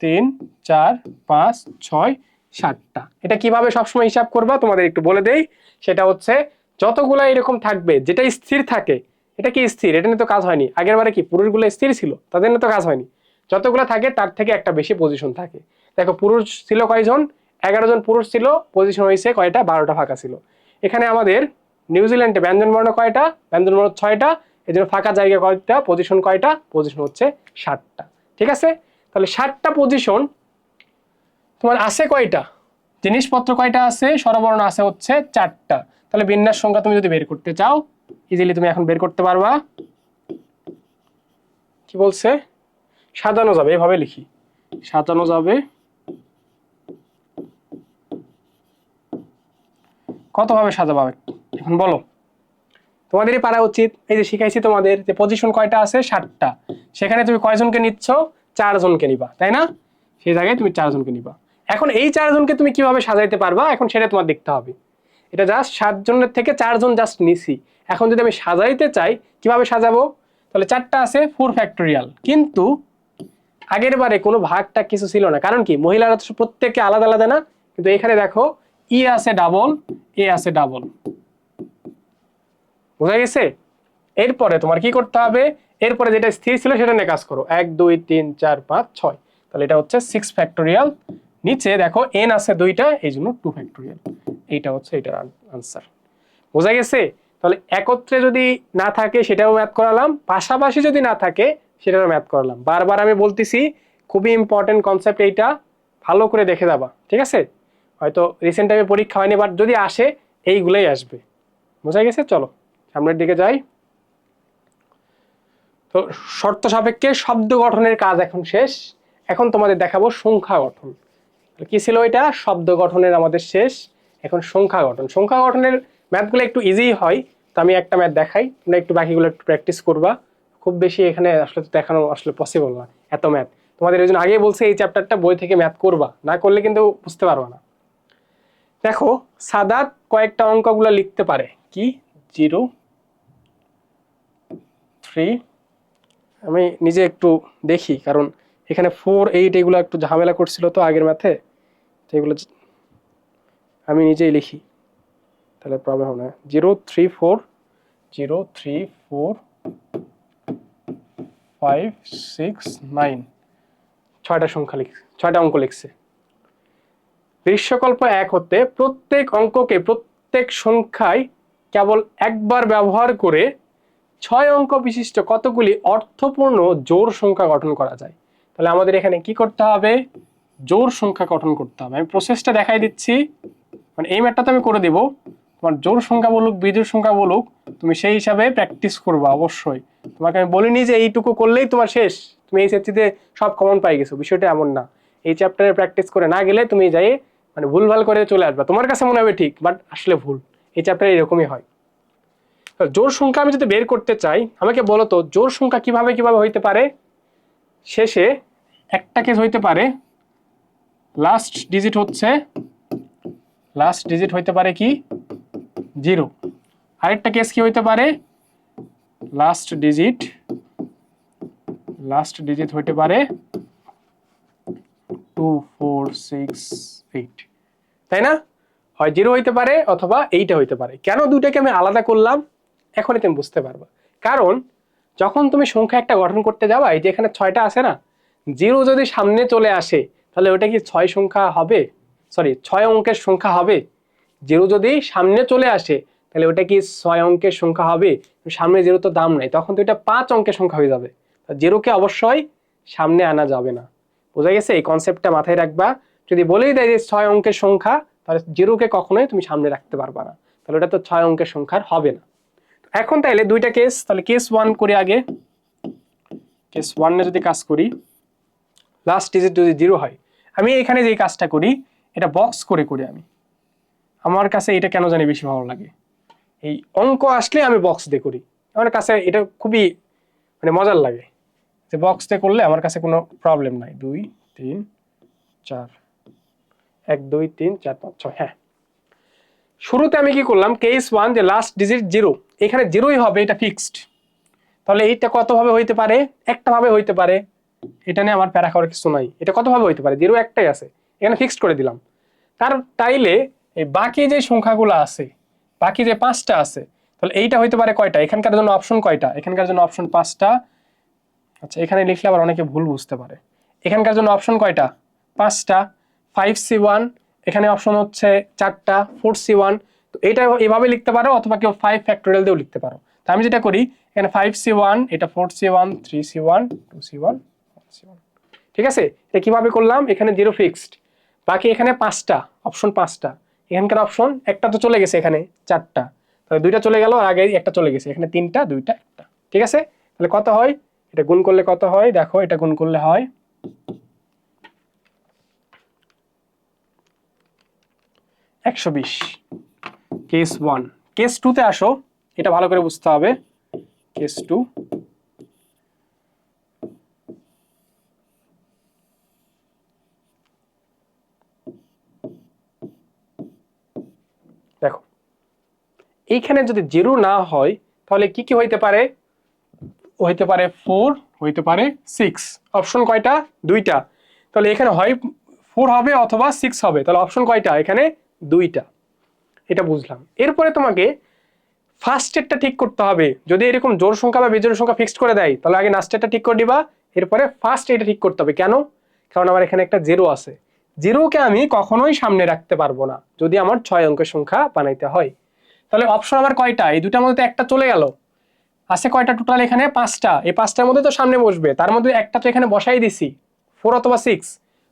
3 4 5 6 7টা। এটা কিভাবে সবসময় হিসাব করবা তোমাদের একটু বলে দেই। সেটা হচ্ছে যতগুলা এরকম থাকবে যেটা স্থির থাকে, এটা কি স্থির? এটা নিয়ে তো কাজ হয়নি। আগের বারে কি পুরুষগুলো স্থির ছিল? তাদের নিয়ে তো কাজ হয়নি। যতগুলা থাকে তার থেকে একটা বেশি পজিশন থাকে। দেখো পুরুষ ছিল কয়জন? 11 জন পুরুষ ছিল, পজিশন হয়েছে কয়টা? 12টা ফাঁকা ছিল। এখানে আমাদের নিউজিল্যান্ডে ব্যঞ্জনবর্ণ কয়টা? ব্যঞ্জনবর্ণ 6টা। এই জন্য ফাঁকা জায়গা কয়টা? পজিশন কয়টা? পজিশন হচ্ছে 7টা। ঠিক আছে? তাহলে 7টা পজিশন তোমার আছে কয়টা? জিনিসপত্র কয়টা আছে? স্বরবর্ণ আছে হচ্ছে 4টা। তাহলে বিন্যাস সংখ্যা তুমি যদি বের করতে চাও ইজিলি তুমি এখন বের করতে পারবা। কি বলছে? সাজানো যাবে, এভাবে লিখি, সাজানো যাবে কতভাবে সাজাবো এখন বলো? তোমাদেরই পারা উচিত। এই যে শিখাইছি তোমাদের যে পজিশন কয়টা আছে? 7টা। সেখানে তুমি কয়জনকে নিচ্ছ? 4 জনকে নিবা, তাই না? সেই জায়গায় তুমি 4 জনকে নিবা। এখন এই 4 জনকে তুমি কিভাবে সাজাইতে পারবা এখন সেটা তোমার দেখতে হবে। এটা জাস্ট 7 জনের থেকে 4 জন জাস্ট নিছি। এখন যদি আমি সাজাইতে চাই কিভাবে সাজাবো? তাহলে 4টা আছে 4 ফ্যাক্টোরিয়াল, কিন্তু আগের বারে কোনো ভাগটা কিছু ছিল না। কারণ কি? মহিলারা তো প্রত্যেককে আলাদা আলাদা না, কিন্তু এখানে দেখো ই আছে ডাবল, এ আছে ডাবল। বোঝা গেছে? এরপরে তোমার কি করতে হবে? এরপরে যেটা স্থির ছিল সেটা নিয়ে কাজ করো। 1 2 3 4 5 6। তাহলে এটা হচ্ছে 6 ফ্যাক্টোরিয়াল। নিচে দেখো এন আছে 2টা, এই জন্য 2 ফ্যাক্টোরিয়াল। এইটা হচ্ছে এটার আনসার। বোঝা গেছে? তাহলে একত্রে যদি না থাকে সেটাও ম্যাথ করালাম, পাশাপাশি যদি না থাকে সেটাও ম্যাথ করালাম। বারবার আমি বলতেছি, খুবই ইম্পর্টেন্ট কনসেপ্ট এইটা, ভালো করে দেখে যাবা। ঠিক আছে? হয়তো রিসেন্ট টাইমে পরীক্ষা হয়নি, বাট যদি আসে এইগুলোই আসবে। বোঝা গেছে? চলো সামনের দিকে যাই। তো শর্ত সাপেক্ষে শব্দ গঠনের কাজ এখন শেষ। এখন তোমাদের দেখাবো সংখ্যা গঠন। কি ছিল এটা? শব্দ গঠনের আমাদের শেষ। এখন সংখ্যা গঠন। সংখ্যা গঠনের ম্যাথগুলো একটু ইজি হয়। তো আমি একটা ম্যাথ দেখাই, তোমরা একটু বাকিগুলো একটু প্র্যাকটিস করবা। খুব বেশি এখানে আসলে দেখানো আসলে পসিবল না এত ম্যাথ। তোমাদের এই জন্য আগে বলছে এই চ্যাপ্টারটা বই থেকে ম্যাথ করবা, না করলে কিন্তু বুঝতে পারবা না। দেখো সাদাত কয়েকটা অঙ্কগুলো লিখতে পারে। কি? 0 3। আমি নিজে একটু দেখি, কারণ এখানে 4 8 এগুলো একটু ঝামেলা করছিল তো আগের ম্যাথে, তো এগুলো আমি নিজেই লিখি, তাহলে প্রবলেম হবে না। 0 3 4 0 3 4 5 6 9। 6টা সংখ্যা লিখছে, 6টা অঙ্ক লিখছে। দৃশ্যকল্প 1 হতে প্রত্যেক অঙ্ককে প্রত্যেক সংখ্যায় কেবল একবার ব্যবহার করে 6 অঙ্ক বিশিষ্ট কতগুলি অর্থপূর্ণ জোড় সংখ্যা গঠন করা যায়। তাহলে আমাদের এখানে কি করতে হবে? জোড় সংখ্যা গঠন করতে হবে। আমি প্রসেসটা দেখাই দিচ্ছি, মানে এই ম্যাথটা তো আমি করে দেব। তোমার জোড় সংখ্যা বলুক বিজোড় সংখ্যা বলুক, তুমি সেই হিসাবে প্র্যাকটিস করবা অবশ্যই। তোমাকে আমি বলিনি যে এইটুকু করলেই তোমার শেষ, তুমি এইচএসসিতে সব কমন পাই গেছো, বিষয়টা এমন না। এই চ্যাপ্টারে প্র্যাকটিস করে না গেলে তুমি যাই মানে ভুলভাল করে চলে আসবা। তোমার কাছে মনে হবে ঠিক, বাট আসলে ভুল। এই চ্যাপ্টারে এরকমই হয়। জোড় সংখ্যা আমি যদি বের করতে চাই, আমাকে বলো তো জোড় সংখ্যা কিভাবে কিভাবে হইতে পারে? শেষে একটা কেস হইতে পারে লাস্ট ডিজিট হইতে পারে কি? 0। আরেকটা কেস কি হইতে পারে? লাস্ট ডিজিট হইতে পারে 2 4 6 8, তাই না? হয় 0 হইতে পারে অথবা এইটা হইতে পারে। কেন দুইটাকে আমি আলাদা করলাম এখনই তুমি বুঝতে পারবা। কারণ যখন তুমি সংখ্যা একটা গঠন করতে যাবা, এই যে এখানে 6টা আছে না, 0 যদি সামনে চলে আসে তাহলে ওটা কি 6 সংখ্যা হবে? সরি 6 অঙ্কের সংখ্যা হবে? 0 যদি সামনে চলে আসে তাহলে ওটা কি 6 অঙ্কের সংখ্যা হবে? সামনে 0 তো দাম নাই, তখন তো এটা 5 অঙ্কের সংখ্যা হয়ে যাবে। 0কে অবশ্যই সামনে আনা যাবে না। বোঝা গেছে? এই কনসেপ্টটা মাথায় রাখবা। যদি বলেই দেয় যে 6 অঙ্কের সংখ্যা, তাহলে 0কে কখনোই তুমি সামনে রাখতে পারবা না, তাহলে ওটা তো 6 অঙ্কের সংখ্যার হবে না। এখন তাইলে দুইটা কেস, তাহলে কেস 1 করি আগে। কেস 1 এ যদি কাজ করি, লাস্ট ডিজিট যদি 0 হয়, আমি এখানে যে কাজটা করি এটা বক্স করে করি আমি। আমার কাছে এটা কেন জানি বেশি ভালো লাগে। এই অঙ্ক আসলে আমি বক্স দিয়ে করি, আমার কাছে এটা খুবই মানে মজার লাগে যে বক্স দিয়ে করলে আমার কাছে কোনো প্রবলেম নাই। 2 3 4 1 2 3 4 5 6। হ্যাঁ, শুরুতে আমি কি করলাম, কেস 1 যে লাস্ট ডিজিট 0, এখানে 0ই হবে, এটা ফিক্সড। তাহলে এইটা কত ভাবে হইতে পারে? একটা ভাবে হইতে পারে, এটা নিয়ে আমার প্যারা খাওয়ার কিছু নাই। এটা কত ভাবে হইতে পারে? 0 একটাই আছে, এখানে ফিক্সড করে দিলাম। তাইলে এই বাকি যে সংখ্যাগুলো আছে, বাকি যে 5টা আছে, তাহলে এইটা হইতে পারে কয়টা? এখানকার জন্য অপশন কয়টা? এখানকার জন্য অপশন 5টা। আচ্ছা, এখানে লিখলে আবার অনেকে ভুল বুঝতে পারে। এখানকার জন্য অপশন কয়টা? 5টা। 5C1, এখানে অপশন হচ্ছে 4টা, 4C1। তো এটা এভাবে লিখতে পারো, অথবা কেউ 5 ফ্যাক্টোরিয়াল দিয়েও লিখতে পারো। তো আমি যেটা করি, এখানে 5C1, এটা 4C1, 3C1, 2C1, 1C1। ঠিক আছে, এটা কিভাবে করলাম? এখানে 0 ফিক্সড, বাকি এখানে 5টা, অপশন 5টা। এখানকার অপশন একটা তো চলে গেছে, এখানে 4টা, তাহলে 2টা চলে গেল, আর আগে একটা চলে গেছে, এখানে 3টা, 2টা, 1টা। ঠিক আছে, তাহলে কত হয়? এটা গুণ করলে কত হয়? দেখো, এটা গুণ করলে হয় 120। কেস 1। কেস 2 তে আসো, এটা ভালো করে বুঝতে হবে। কেস 2, দেখো এইখানে যদি 0 না হয়, তাহলে কি কি হইতে পারে? হইতে পারে 4, হইতে পারে 6। অপশন কয়টা? 2টা। তাহলে এখানে হয় 4 হবে অথবা 6 হবে। তাহলে অপশন কয়টা? এখানে 2টা। এটা বুঝলাম। এরপরে তোমাকে ফার্স্টেরটা ঠিক করতে হবে। যদি এরকম জোড় সংখ্যা বা বিজোড় সংখ্যা ফিক্সড করে দেয়, তাহলে আগে লাস্টেরটা ঠিক করে দিবা, এরপরে ফার্স্ট এটা ঠিক করতে হবে। কেন? কারণ আমার এখানে একটা 0 আছে, 0কে আমি কখনোই সামনে রাখতে পারবো না যদি আমার 6 অঙ্কের সংখ্যা বানাইতে হয়। তাহলে অপশন আমার কয়টা? এই দুটার মধ্যে একটা চলে গেল। আছে কয়টা টোটাল? এখানে 5টা। এই 5টার মধ্যে তো সামনে বসবে, তার মধ্যে একটা তো এখানে বসাই দিছি, 4 অথবা 6।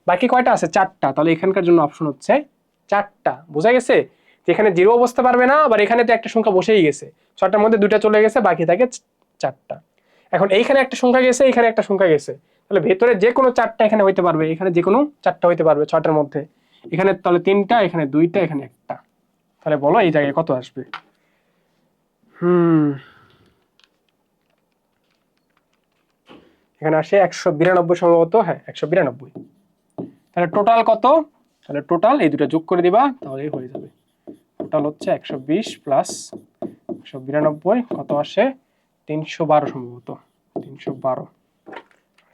বাকি কয়টা আছে? 4টা। তাহলে এখানকার জন্য অপশন হচ্ছে 4টা। বোঝা গেছে? যেখানে 0 বসতে পারবে না, আবার এখানে তো একটা সংখ্যা বসেই গেছে, 6টার মধ্যে 2টা চলে গেছে, বাকি থাকে 4টা। এখন এইখানে একটা সংখ্যা গেছে, এখানে একটা সংখ্যা গেছে, তাহলে ভেতরে যে কোনো 4টা এখানে হইতে পারবে, এখানে যে কোনো 4টা হইতে পারবে 6টার মধ্যে। এখানে তাহলে 3টা, এখানে 2টা, এখানে 1টা। তাহলে বলো এই জায়গায় কত আসবে? এখানে আসে 192 সম্ভবত। হ্যাঁ, 192। তাহলে টোটাল কত? তাহলে টোটাল এই দুটো যোগ করে দিবা, তাহলেই হয়ে যাবে। টোটাল হচ্ছে 120 প্লাস 192, কত আসে? 312 সম্ভবত। 312,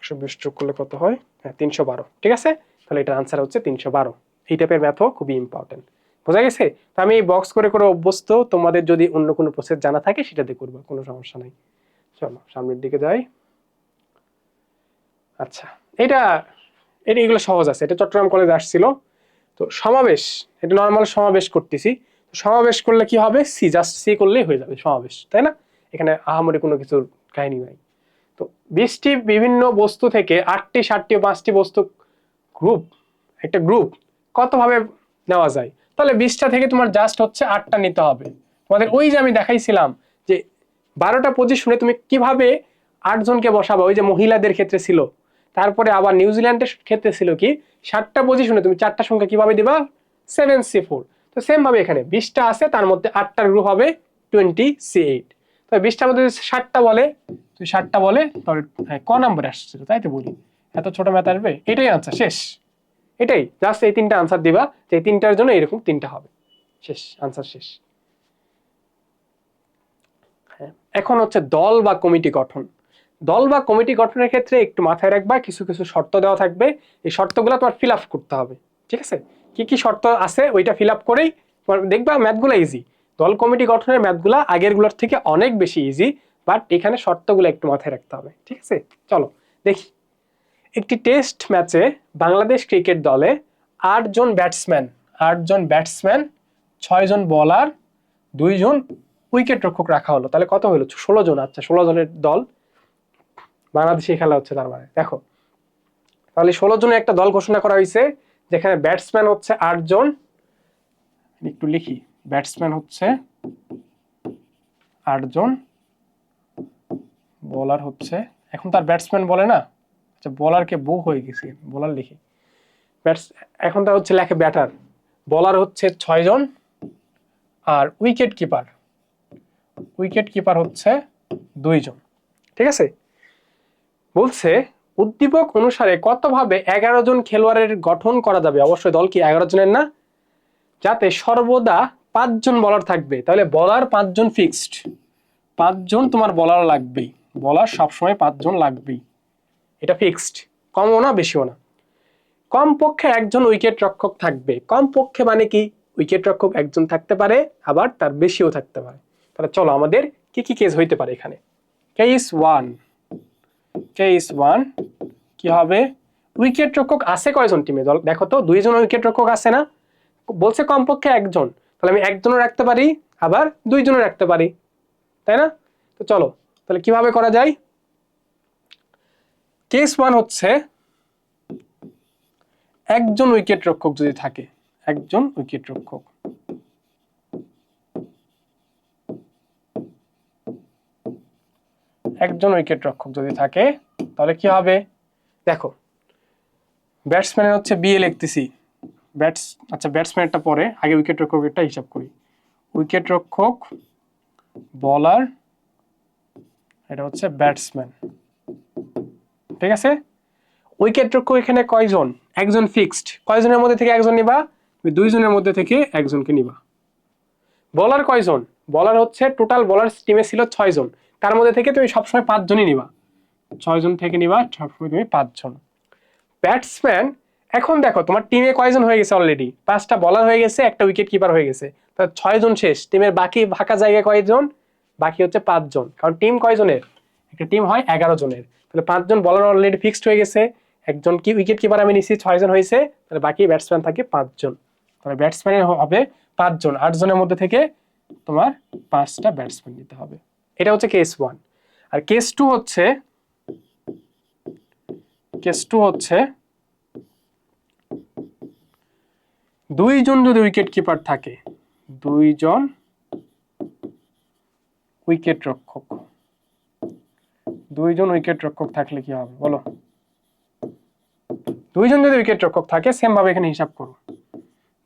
120 যোগ করলে কত হয়? হ্যাঁ, 312। ঠিক আছে, তাহলে এটার আনসার হচ্ছে 312। এই টাইপের ম্যাথও খুবই ইম্পর্টেন্ট। বোঝা গেছে? তো আমি বক্স করে করে অভ্যস্ত, তোমাদের যদি অন্য কোনো প্রসেস জানা থাকে সেটা দিয়ে করবা, কোনো সমস্যা নাই। চলো সামনের দিকে যাই। আচ্ছা, এটা এটা এগুলো সহজ আছে, এটা চট্টগ্রাম কলেজে আসছিল। তো সমাবেশ, এটা নর্মাল সমাবেশ করতেছি। সমাবেশ করলে কি হবে? সি, জাস্ট সি করলেই হয়ে যাবে সমাবেশ, তাই না? এখানে আহামরি কোনো কিছুর কাহিনী নাই। তো 20টি বিভিন্ন বস্তু থেকে 8টি, 7টি, 5টি বস্তু গ্রুপ, একটা গ্রুপ কতভাবে নেওয়া যায়? তাহলে 20টা থেকে তোমার জাস্ট হচ্ছে 8টা নিতে হবে। তোমাদের ওই যে আমি দেখাইছিলাম যে 12টা পজিশনে তুমি কিভাবে 8 জনকে বসাবা, ওই যে মহিলাদের ক্ষেত্রে ছিল। তারপরে আবার নিউজিল্যান্ডের ক্ষেত্রে ছিল কি, 7টা পজিশনে তুমি 4টা সংখ্যা কিভাবে দিবা? 7C4। তো সেম ভাবে এখানে 20টা আছে, তার মধ্যে 8টার গ্রুপ হবে 20C8। তো 20টার মধ্যে 7টা বলে, তুই 7টা বলে, তাহলে হ্যাঁ, ক নম্বরে আসছিল, তাই তো বলি। এত ছোট ম্যাথ আসবে? এটাই আনসার, শেষ। এটাই জাস্ট, এই 3টা আনসার দিবা, যে এই 3টার জন্য এরকম 3টা হবে, শেষ, আনসার শেষ। হ্যাঁ, এখন হচ্ছে দল বা কমিটি গঠন। দল বা কমিটি গঠনের ক্ষেত্রে একটু মাথায় রাখবা, কিছু কিছু শর্ত দেওয়া থাকবে, এই শর্তগুলো তোমার ফিল আপ করতে হবে। ঠিক আছে, কি কি শর্ত আছে ওইটা ফিল আপ করেই তোমার দেখবা ম্যাথগুলো ইজি। দল কমিটি গঠনের ম্যাথগুলো আগেরগুলোর থেকে অনেক বেশি ইজি, বাট এখানে শর্তগুলো একটু মাথায় রাখতে হবে। ঠিক আছে, চলো দেখি। একটি টেস্ট ম্যাচে বাংলাদেশ ক্রিকেট দলে 8 জন ব্যাটসম্যান, 6 জন বোলার, 2 জন উইকেট রক্ষক রাখা হলো। তাহলে কত হলো? 16 জন। আচ্ছা, 16 জনের দল বাংলাদেশে খেলা হচ্ছে, তার মানে দেখো, তাহলে 16 জনের একটা দল ঘোষণা করা হয়েছে, যেখানে ব্যাটসম্যান হচ্ছে 8 জন। একটু লিখি, ব্যাটসম্যান হচ্ছে 8 জন, বোলার হচ্ছে, এখন তার ব্যাটসম্যান বলে না, আচ্ছা বোলারকে বউ হয়ে গেছে, বোলার লিখি। এখন তার হচ্ছে লেখে ব্যাটার, বোলার হচ্ছে 6 জন, আর উইকেট কিপার হচ্ছে 2 জন। ঠিক আছে, বলছে উদ্দীপক অনুসারে কতভাবে 11 জন খেলোয়াড়ের গঠন করা যাবে? অবশ্যই দল কি 11 জনের না, যাতে সর্বদা 5 জন বলার থাকবে, তাহলে বলার 5 জন ফিক্সড, 5 জন তোমার বলার লাগবেই, বলার সবসময় 5 জন লাগবেই, এটা ফিক্সড, কমও না বেশিও না। কমপক্ষে একজন উইকেট রক্ষক থাকবে, কমপক্ষে মানে কি, উইকেট রক্ষক একজন থাকতে পারে, আবার তার বেশিও থাকতে পারে। তাহলে চলো আমাদের কি কি কেস হইতে পারে এখানে। কেস 1 কি হবে, উইকেট রক্ষক আছে কয়জন টিমে, দেখো তো 2 জন উইকেট রক্ষক আছে না, বলছে কমপক্ষে একজন, তাহলে আমি একজনও রাখতে পারি আবার 2জনও রাখতে পারি, তাই না? তো চলো তাহলে কিভাবে করা যায়। কেস 1 হচ্ছে একজন উইকেট রক্ষক যদি থাকে, একজন উইকেট রক্ষক, একজন উইকেট রক্ষক যদি থাকে তাহলে কি হবে, দেখো ব্যাটসম্যানের হচ্ছে বিএ লিখতেছি, আচ্ছা ব্যাটসম্যানটা পরে, আগে উইকেট রক্ষকেরটা হিসাব করি। উইকেট রক্ষক, বলার, এটা হচ্ছে ব্যাটসম্যান, ঠিক আছে। উইকেট রক্ষক এখানে কয়জন, একজন ফিক্সড, কয়জনের মধ্যে থেকে একজন নিবা, 2জনের মধ্যে থেকে একজনকে নিবা। বলার কয়জন, বলার হচ্ছে টোটাল বলার টিমে ছিল 6জন, তার মধ্যে থেকে তুমি সবসময় 5জনই নিবা, 6জন থেকে নিবা সবসময় তুমি 5জন। ব্যাটসম্যান, এখন দেখো তোমার টিমে কয়জন হয়ে গেছে অলরেডি, 5টা বলার হয়ে গেছে, একটা উইকেট কিপার হয়ে গেছে, তাহলে 6জন শেষ, টিমের বাকি ফাঁকা জায়গা কয়জন, বাকি হচ্ছে 5জন, কারণ টিম কয়জনের, একটা টিম হয় 11জনের, তাহলে 5জন বলার অলরেডি ফিক্সড হয়ে গেছে, একজন কি উইকেট কিপার আমি নিছি, 6জন হয়েছে, তাহলে বাকি ব্যাটসম্যান থাকে 5জন, তাহলে ব্যাটসম্যানের হবে 5জন, 8জনের মধ্যে থেকে তোমার 5টা ব্যাটসম্যান নিতে হবে। এটা হচ্ছে কেস 1। আর কেস 2 হচ্ছে 2জন যদি উইকেট কিপার থাকে, 2জন উইকেট রক্ষক, 2জন উইকেট রক্ষক থাকলে কি হবে বলো, 2জন যদি উইকেট রক্ষক থাকে সেম ভাবে এখানে হিসাব করো,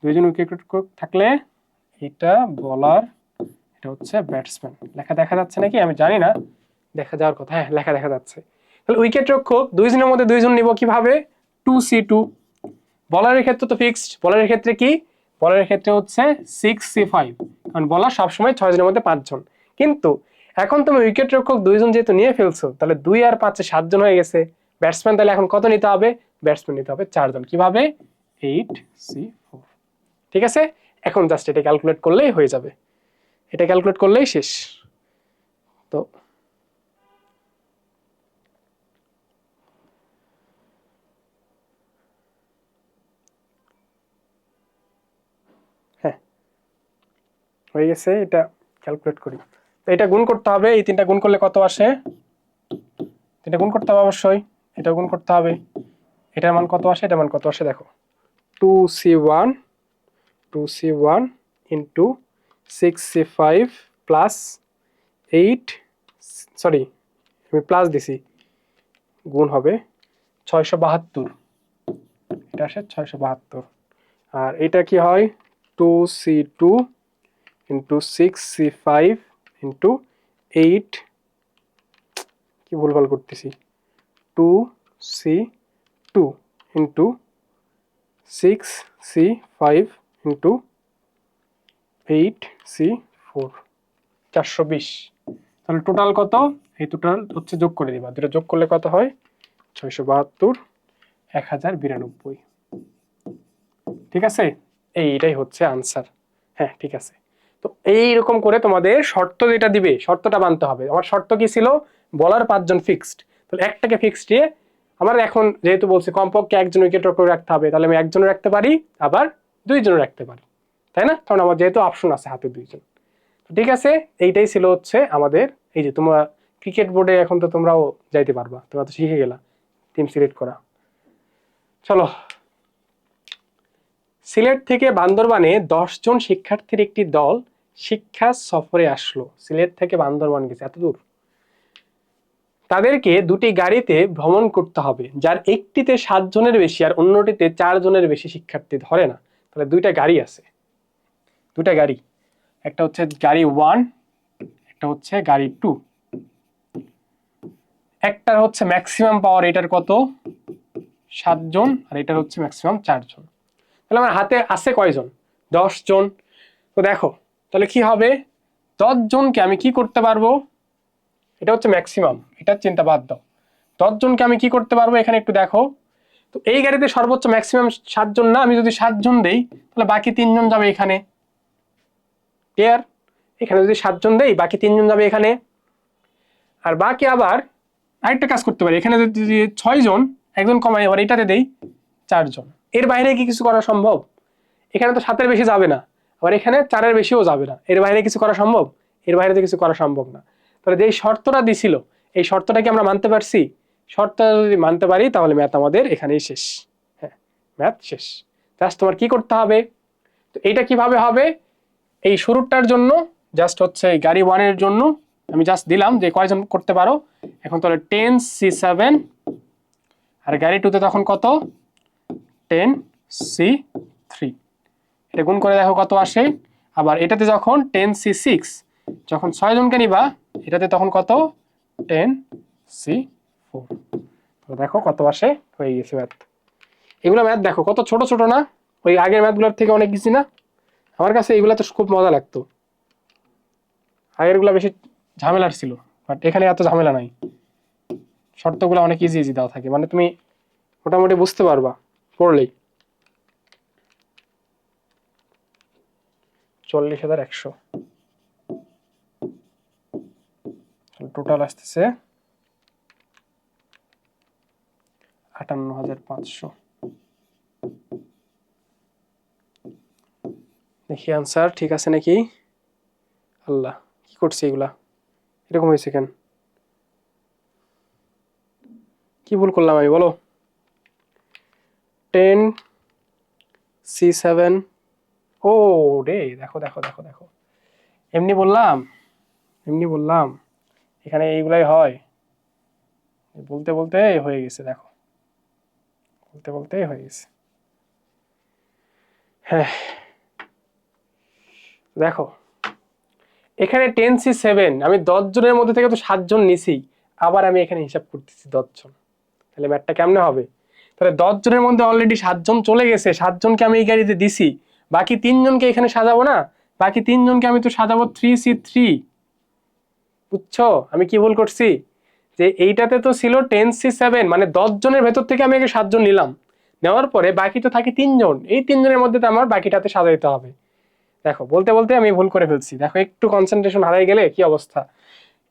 2জন উইকেট রক্ষক থাকলে এটা বলার, এটা হচ্ছে ব্যাটসম্যান, লেখা দেখা যাচ্ছে নাকি আমি জানি না, দেখা যাওয়ার কথা, হ্যাঁ লেখা দেখা যাচ্ছে। তাহলে উইকেট রক্ষক 2জনের মধ্যে 2জন নিব কিভাবে, 2C2। বলারের ক্ষেত্রে তো ফিক্সড, বলারের ক্ষেত্রে কি, বলারের ক্ষেত্রে হচ্ছে 6C5, কারণ বলার সবসময় 6জনের মধ্যে 5জন, কিন্তু এখন তুমি উইকেট রক্ষক 2জন যেহেতু নিয়ে ফেলছো, তাহলে 2 আর 5-এ 7জন হয়ে গেছে, ব্যাটসম্যান তাহলে এখন কত নিতে হবে, ব্যাটসম্যান নিতে হবে 4জন, কিভাবে 8C4, ঠিক আছে। এখন জাস্ট এটা ক্যালকুলেট করলেই হয়ে যাবে, এটা ক্যালকুলেট করলেই শেষ। তো হ্যাঁ হয়ে গেছে, এটা ক্যালকুলেট করি। তো এটা গুণ করতে হবে, এই 3টা গুণ করলে কত আসে, 3টা গুণ করতে হবে অবশ্যই, এটা গুণ করতে হবে, এটার মান কত আসে, এটার মান কত আসে দেখো, 2C1 into 6C5 plus 8, sorry আমি প্লাস দিছি, গুণ হবে 672, এটা আসে 672, আর এটা কি হয় 2C2 ইন্টু 6C5 ইন্টু 8, কি ভুলভাল করতেছি, 2C2 into 6C5 into 8C4, 420। তাহলে টোটাল কত, এই টোটাল হচ্ছে যোগ করে দিবা, দুটো যোগ করলে কত হয় 672, 1092, ঠিক আছে। এইটাই হচ্ছে আনসার, হ্যাঁ ঠিক আছে। তো এইরকম করে তোমাদের শর্ত যেটা দিবে, শর্তটা মানতে হবে। আমার শর্ত কি ছিল, বলার 5জন ফিক্সড, তাহলে একটাকে ফিক্সড দিয়ে আমার এখন যেহেতু বলছে কমপক্ষে একজন উইকেট রক্ষক রাখতে হবে, তাহলে আমি একজনও রাখতে পারি আবার 2জনও রাখতে পারি, তাই না, কারণ আমার যেহেতু অপশন আছে হাতে 2জন। ঠিক আছে, এইটাই ছিল হচ্ছে আমাদের, এই যে তোমরা ক্রিকেট বোর্ডে এখন তো তোমরাও যাইতে পারবা, তোমরা তো শিখে গেলা টিম সিলেক্ট করা। চলো, সিলেট থেকে বান্দরবানে 10জন শিক্ষার্থীর একটি দল শিক্ষা সফরে আসলো, সিলেট থেকে বান্দরবান গেছে এত দূর, তাদেরকে 2টি গাড়িতে ভ্রমণ করতে হবে, যার একটিতে 7জনের বেশি আর অন্যটিতে 4জনের বেশি শিক্ষার্থী ধরে না। তাহলে 2টা গাড়ি আছে, 2টা গাড়ি, একটা হচ্ছে গাড়ি 1, একটা হচ্ছে গাড়ি 2, একটার হচ্ছে ম্যাক্সিমাম পাওয়ার এটার কত 7জন, আর এটার হচ্ছে ম্যাক্সিমাম 4জন। তাহলে আমার হাতে আছে কয়জন, 10জন। তো দেখো তাহলে কি হবে, 10 জনকে আমি কি করতে পারবো, এটা হচ্ছে ম্যাক্সিমাম, এটা চিন্তা বাদ দাও। 10 জনকে আমি কি করতে পারবো এখানে একটু দেখো, তো এই গাড়িতে সর্বোচ্চ ম্যাক্সিমাম 7 জন না, আমি যদি 7 জন দেই তাহলে বাকি 3 জন যাবে এখানে, ক্লিয়ার? এখানে যদি 7 জন দেই বাকি 3 জন যাবে এখানে, আর বাকি আবার আরেকটা কাজ করতে পারি, এখানে যদি 6 জন একজন কমাই আবার এটাতে দেই 4 জন, এর বাইরে কি কিছু করা সম্ভব? এখানে তো 7-এর বেশি যাবে না, আবার এখানে 4-এর বেশিও যাবে না, এর বাইরে কিছু করা সম্ভব? এর বাইরে তো কিছু করা সম্ভব না। তাহলে যেই শর্তটা দিছিল এই শর্তটা কি আমরা মানতে পারছি? শর্তটা যদি মানতে পারি তাহলে ম্যাথ আমাদের এখানেই শেষ। হ্যাঁ, ম্যাথ শেষ। জাস্ট তোমার কি করতে হবে, তো এইটা কিভাবে হবে, এই শুরুটার জন্য জাস্ট হচ্ছে গাড়ি 1 এর জন্য আমি জাস্ট দিলাম যে কয়জন করতে পারো, এখন তাহলে 10C7 আর গাড়ি 2 তে তখন কত, 10C3, এটা গুণ করে দেখো কত আসে। আবার এটাতে যখন 10C6, যখন 6 জনকে নিবা এটাতে তখন কত, 10C4, তো দেখো কত আসে, হয়ে গেছে ম্যাথ। এগুলো ম্যাথ দেখো কত ছোট ছোট না, ওই আগের ম্যাথগুলোর থেকে অনেক বেশি না? আমার কাছে এগুলো তো খুব মজা লাগতো, আগেরগুলো বেশি ঝামেলার ছিল, বাট এখানে এত ঝামেলা নাই, শর্তগুলো অনেক ইজি ইজি দেওয়া থাকে, মানে তুমি মোটামুটি বুঝতে পারবা পড়লেই। 40,100 টোটাল আসতেছে 58,500। দেখি আনসার ঠিক আছে নাকি। আল্লাহ, কি করছে এগুলা, এরকম হয়েছে কেন, কি ভুল করলাম আমি বলো। 10C7, ও রে, দেখো দেখো দেখো দেখো, এমনি বললাম, এমনি বললাম, এখানে এইগুলাই হয়, বলতে বলতে হয়ে গেছে, দেখো বলতে বলতে হয়ে গেছে। হ্যাঁ দেখো এখানে 10C7 আমি 10 জনের মধ্যে থেকে তো 7 জন নিছি, আবার আমি এখানে হিসাব করতেছি 10 জন, তাহলে ম্যাথটা কেমনে হবে? তাহলে 10 জনের মধ্যে অলরেডি 7 জন চলে গেছে, 7 জনকে আমি এই গাড়িতে দিছি, বাকি 3 জনকে এখানে সাজাবো না, বাকি 3 জনকে আমি তো সাজাবো 3C3, বুঝছো আমি কি ভুল করছি? যে এইটাতে তো ছিল 10C7, মানে 10 জনের ভেতর থেকে আমি আগে 7 জন নিলাম, নেওয়ার পরে বাকি তো থাকে 3 জন, এই 3 জনের মধ্যে তো আমার বাকিটাতে সাজাইতে হবে। দেখো বলতে বলতে আমি ভুল করে ফেলছি, দেখো একটু কনসেন্ট্রেশন হারাই গেলে কি অবস্থা।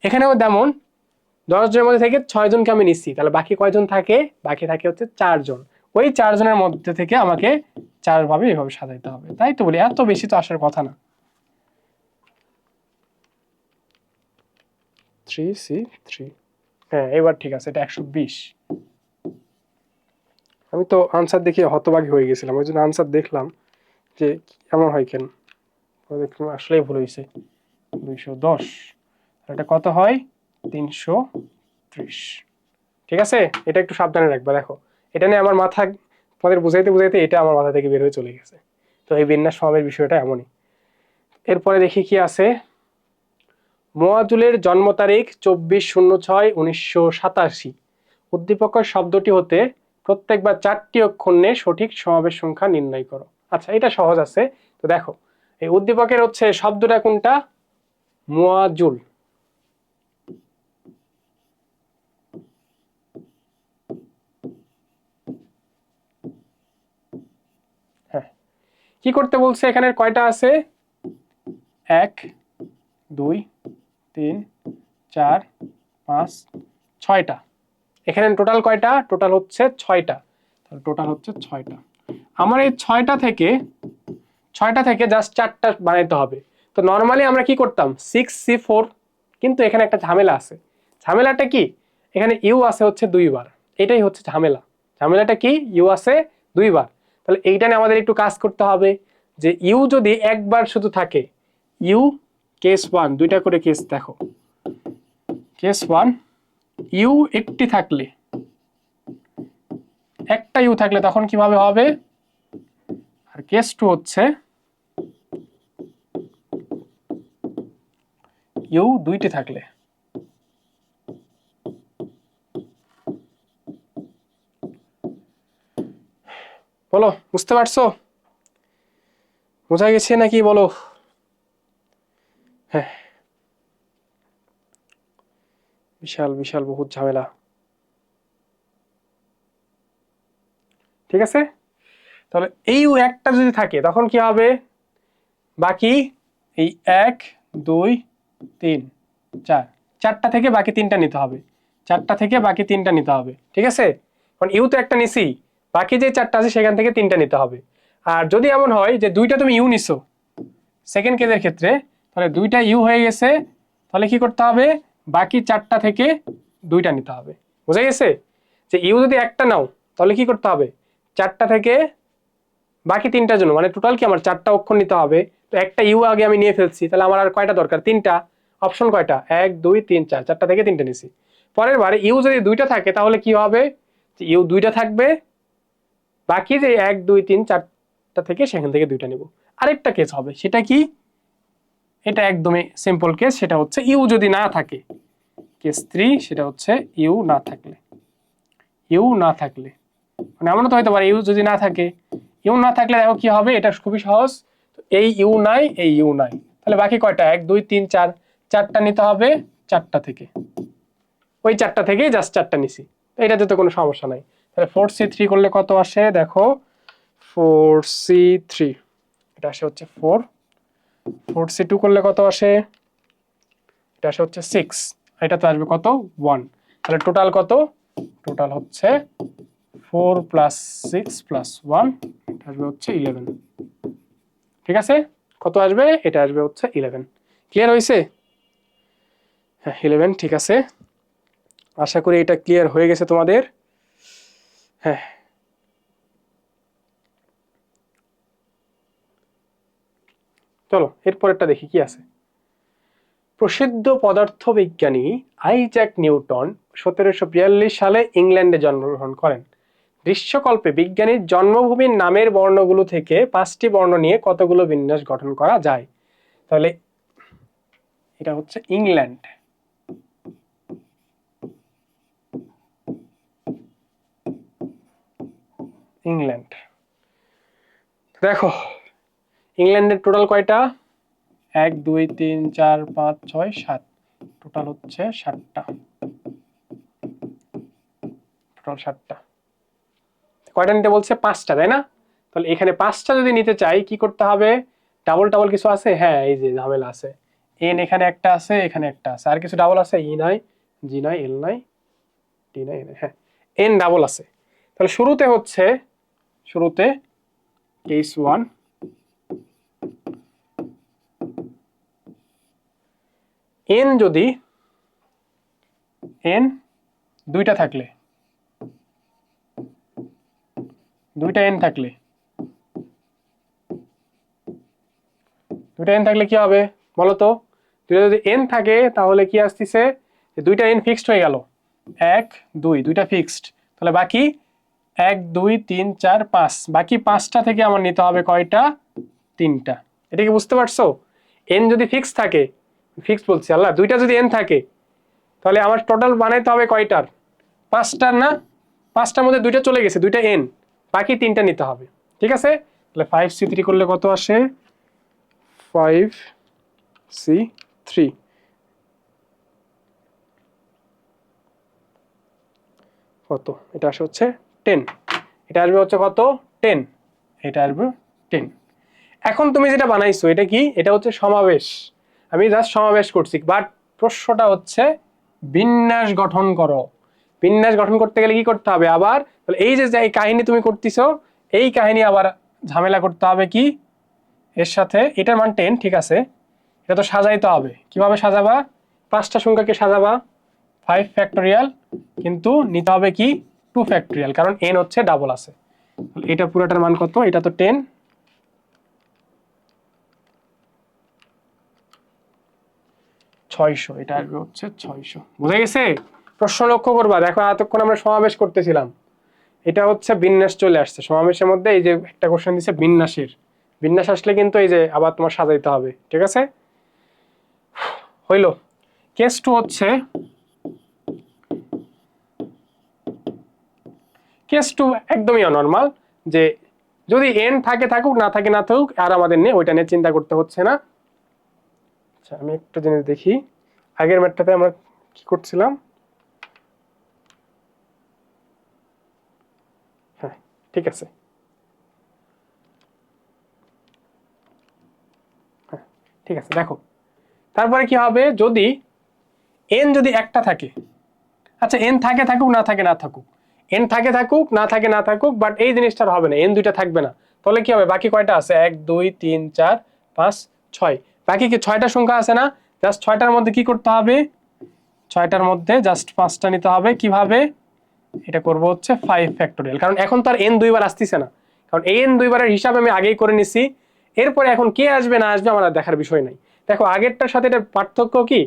এখানেও যেমন 10 জনের মধ্যে থেকে 6 জনকে আমি নিচ্ছি, তাহলে বাকি কয়জন থাকে, বাকি থাকে হচ্ছে 4 জন, ওই 4 জনের মধ্যে থেকে আমাকে 4 ভাবে এভাবে সাজাইতে হবে, তাই তো বলি এত বেশি তো আসার কথা না। 3C3, হ্যাঁ এবার ঠিক আছে, এটা 120। আমি তো আনসার দেখে হতবাগী হয়ে গেছিলাম, ওই জন্য আনসার দেখলাম যে এমন হয় কেন, দেখলাম আসলেই ভুল হয়েছে, 210, আর এটা কত হয়, 330। ঠিক আছে, এটা একটু সাবধানে রাখবা। দেখো এটা নিয়ে আমার মাথা, তোমাদের বুঝাইতে বুঝাইতে এটা আমার মাথা থেকে বের হয়ে চলে গেছে। তো এই বিন্যাস সমাবের বিষয়টা এমনই। এরপরে দেখি কি আছে, মোয়াজুলের জন্ম তারিখ 24/06/1987, উদ্দীপকের শব্দটি হতে প্রত্যেকবার 4টি অক্ষর নিয়ে সঠিক সমাবেশ সংখ্যা নির্ণয় করো। আচ্ছা এটা সহজ আছে, তো দেখো এই উদ্দীপকের হচ্ছে শব্দটা কোনটা, মোয়াজুল, হ্যাঁ কি করতে বলছে, এখানে কয়টা আছে, 1 2 3 4 5 6টা, এখানে টোটাল কয়টা, টোটাল হচ্ছে 6টা, তাহলে টোটাল হচ্ছে 6টা। আমার এই 6টা থেকে জাস্ট 4টা বানাইতে হবে। তো নর্মালি আমরা কি করতাম 6C4, কিন্তু এখানে একটা ঝামেলা আছে। ঝামেলাটা কি, এখানে ইউ আছে হচ্ছে 2বার, এটাই হচ্ছে ঝামেলা। ঝামেলাটা কি, ইউ আছে 2বার, তাহলে এইটা নিয়ে আমাদের একটু কাজ করতে হবে, যে ইউ যদি একবার শুধু থাকে, ইউ কেস 1, দুইটা করে কেস দেখো, কেস 1 ইউ একটি থাকলে, একটা ইউ থাকলে তখন কিভাবে হবে, আর কেস 2 হচ্ছে ইউ দুইটি থাকলে। বলো বুঝতে পারছো, বোঝা গেছে নাকি বলো? হ্যাঁ, বিশাল বিশাল বহুত ঝামেলা। ঠিক আছে, তাহলে এই একটা যদি থাকে তখন কি হবে, বাকি এই 1 2 3 4, চারটা থেকে বাকি তিনটা নিতে হবে, চারটা থেকে বাকি তিনটা নিতে হবে। ঠিক আছে, কারণ ইউ তো একটা নিছি, বাকি যে চারটা আছে সেখান থেকে তিনটা নিতে হবে। আর যদি এমন হয় যে দুইটা তুমি ইউ নিছো সেকেন্ড কেসের ক্ষেত্রে, তাহলে দুইটা ইউ হয়ে গেছে, তাহলে কি করতে হবে, বাকি চারটা থেকে দুইটা নিতে হবে। বুঝা গেছে, যে ইউ যদি একটা নাও তাহলে কি করতে হবে, চারটা থেকে বাকি তিনটার জন্য, মানে টোটাল কি আমার চারটা অক্ষর নিতে হবে। তো একটা ইউ আগে আমি নিয়ে ফেলছি, তাহলে আমার আর কয়টা দরকার, তিনটা। অপশন কয়টা, 1 2 3 4, চারটা থেকে তিনটা নিছি। পরের বারে ইউ যদি দুইটা থাকে তাহলে কি হবে, যে ইউ দুইটা থাকবে, বাকি যে 1 2 3 4টা থেকে সেখান থেকে দুইটা নিব। আরেকটা কেস হবে, সেটা কি, এটা একদমই সিম্পল কেস, সেটা হচ্ছে ইউ যদি না থাকে, কেস 3, সেটা হচ্ছে ইউ না থাকলে। ইউ না থাকলে মানে এমনও তো হতে পারে ইউ যদি না থাকে, ইউ না থাকলে দেখো কি হবে, এটা খুবই সহজ। এই ইউ নাই, এই ইউ নাই, তাহলে বাকি কয়টা, 1 2 3 4, চারটা নিতে হবে চারটা থেকে, ওই চারটা থেকেই জাস্ট চারটা নিছি, তো এটাতে তো কোনো সমস্যা নাই। তাহলে 4c3 করলে কত আসে দেখো, 4c3 এটা আসে হচ্ছে 4, 4c2 করলে কত আসে, এটা আসে হচ্ছে 6, এটা তো আসবে কত 1, তাহলে টোটাল কত, টোটাল হচ্ছে 4 + 6 + 1, এটা আসবে হচ্ছে 11। ঠিক আছে, কত আসবে, এটা আসবে হচ্ছে 11। ক্লিয়ার হয়েছে, হ্যাঁ 11। ঠিক আছে, আশা করি এটা ক্লিয়ার হয়ে গেছে তোমাদের। হ্যাঁ, চলো এরপরেরটা দেখি কি আছে। প্রসিদ্ধ পদার্থবিজ্ঞানী আইজ্যাক নিউটন 1742 সালে ইংল্যান্ডে জন্মগ্রহণ করেন। দৃশ্যকল্পে বিজ্ঞানীর জন্মভূমির নামের বর্ণগুলো থেকে 5টি বর্ণ নিয়ে কতগুলো বিন্যাস গঠন করা যায়। তাহলে এটা হচ্ছে ইংল্যান্ড, ইংল্যান্ড। দেখো ইংল্যান্ডের টোটাল কয়টা, 1 2 3 4 5 6 7, টোটাল হচ্ছে 7টা, টোটাল 7টা। কয়টা নিতে বলছে, 5টা, তাই না? তাহলে এখানে 5টা যদি নিতে চাই কি করতে হবে, ডাবল ডাবল কিছু আছে, হ্যাঁ এই যে ঝামেলা আছে, এন এখানে একটা আছে, এখানে একটা আছে, আর কিছু ডাবল আছে, ই নাই, জি নাই, এল নাই, টি নাই, হ্যাঁ এন ডাবল আছে। তাহলে শুরুতে হচ্ছে, শুরুতে কেস 1, এন যদি এন দুইটা থাকলে, দুইটা এন থাকলে, দুইটা এন থাকলে কি হবে বলতো, দুইটা যদি এন থাকে তাহলে কি আসতেছে, দুইটা এন ফিক্সড হয়ে গেল, 1 2 দুইটা ফিক্সড, তাহলে বাকি 1 2 3 4 5, বাকি 5টা থেকে আমার নিতে হবে কয়টা, 3টা। এটা কি বুঝতে পারছো, এন যদি ফিক্স থাকে, ফিক্স বলছি আল্লাহ, দুইটা যদি এন থাকে তাহলে আমার টোটাল বানাইতে হবে কয়টার, 5টার না, 5টার মধ্যে দুইটা চলে গেছে, দুইটা এন, বাকি 3টা নিতে হবে। ঠিক আছে, তাহলে 5c3 করলে কত আসে, 5c3 কত, এটা আসে হচ্ছে 10, এটা আসবে হচ্ছে কত 10, এটা আসবে 10। এখন তুমি যেটা বানাইছো এটা কি, এটা হচ্ছে সমাবেশ, আমি জাস্ট সমাবেশ করছি, বাট প্রশ্নটা হচ্ছে বিন্যাস গঠন করো। বিন্যাস গঠন করতে গেলে কি করতে হবে আবার, তাহলে এই যে এই কাহিনী তুমি করতেছো, এই কাহিনী আবার ঝামেলা করতে হবে কি এর সাথে, এটার মান 10, ঠিক আছে, এটা তো সাজাইতে হবে, কিভাবে সাজাবা, 5টা সংখ্যাকে সাজাবা 5 ফ্যাক্টোরিয়াল, কিন্তু নিতে হবে কি 2 ফ্যাক্টোরিয়াল, কারণ n হচ্ছে ডাবল আছে। এটা পুরোটার মান কত, এটা তো 10, 600, এটা আসবে হচ্ছে 600। বুঝা গেছে, প্রশ্ন লক্ষ্য করবা, দেখো এতক্ষণ আমরা সমাবেশ করতেছিলাম, এটা হচ্ছে বিন্যাস চলে আসছে সমাবেশের মধ্যে, এই যে একটা কোশ্চেন দিছে বিন্যাসের, বিন্যাস আসলে কিন্তু এই যে আবার তোমার সাজাইতে হবে। ঠিক আছে, হইলো। কেস 2 হচ্ছে, কেস 2 একদমই নরমাল, যে যদি এন থাকে থাকুক, না থাকে না থাকুক, আর আমাদের নিয়ে ওইটা নিয়ে চিন্তা করতে হচ্ছে না। আচ্ছা আমি একটা জিনিস দেখি, আগের ম্যাথটাতে আমরা কি করছিলাম। হ্যাঁ ঠিক আছে, হ্যাঁ ঠিক আছে। দেখো তারপরে কি হবে, যদি এন যদি একটা থাকে, আচ্ছা এন থাকে থাকুক না থাকে না থাকুক, এন থাকে থাকুক না থাকে না থাকুক, বাট এই জিনিসটার হবে না, এন দুইটা থাকবে না, তাহলে কি হবে, বাকি কয়টা আছে, 1 2 3 4 5 6, বাকি কি 6টা সংখ্যা আছে না, জাস্ট 6টার মধ্যে কি করতে হবে, 6টার মধ্যে জাস্ট 5টা নিতে হবে। কিভাবে এটা করব হচ্ছে 5 ফ্যাক্টোরিয়াল, কারণ এখন তো আর এন দুইবার আসতেছে না, কারণ এই এন দুইবারের হিসাব আমি আগেই করে নিছি। এরপরে এখন কে আসবে না আসবে আমার দেখার বিষয় নাই। দেখো আগেরটার সাথে এটার পার্থক্য কি,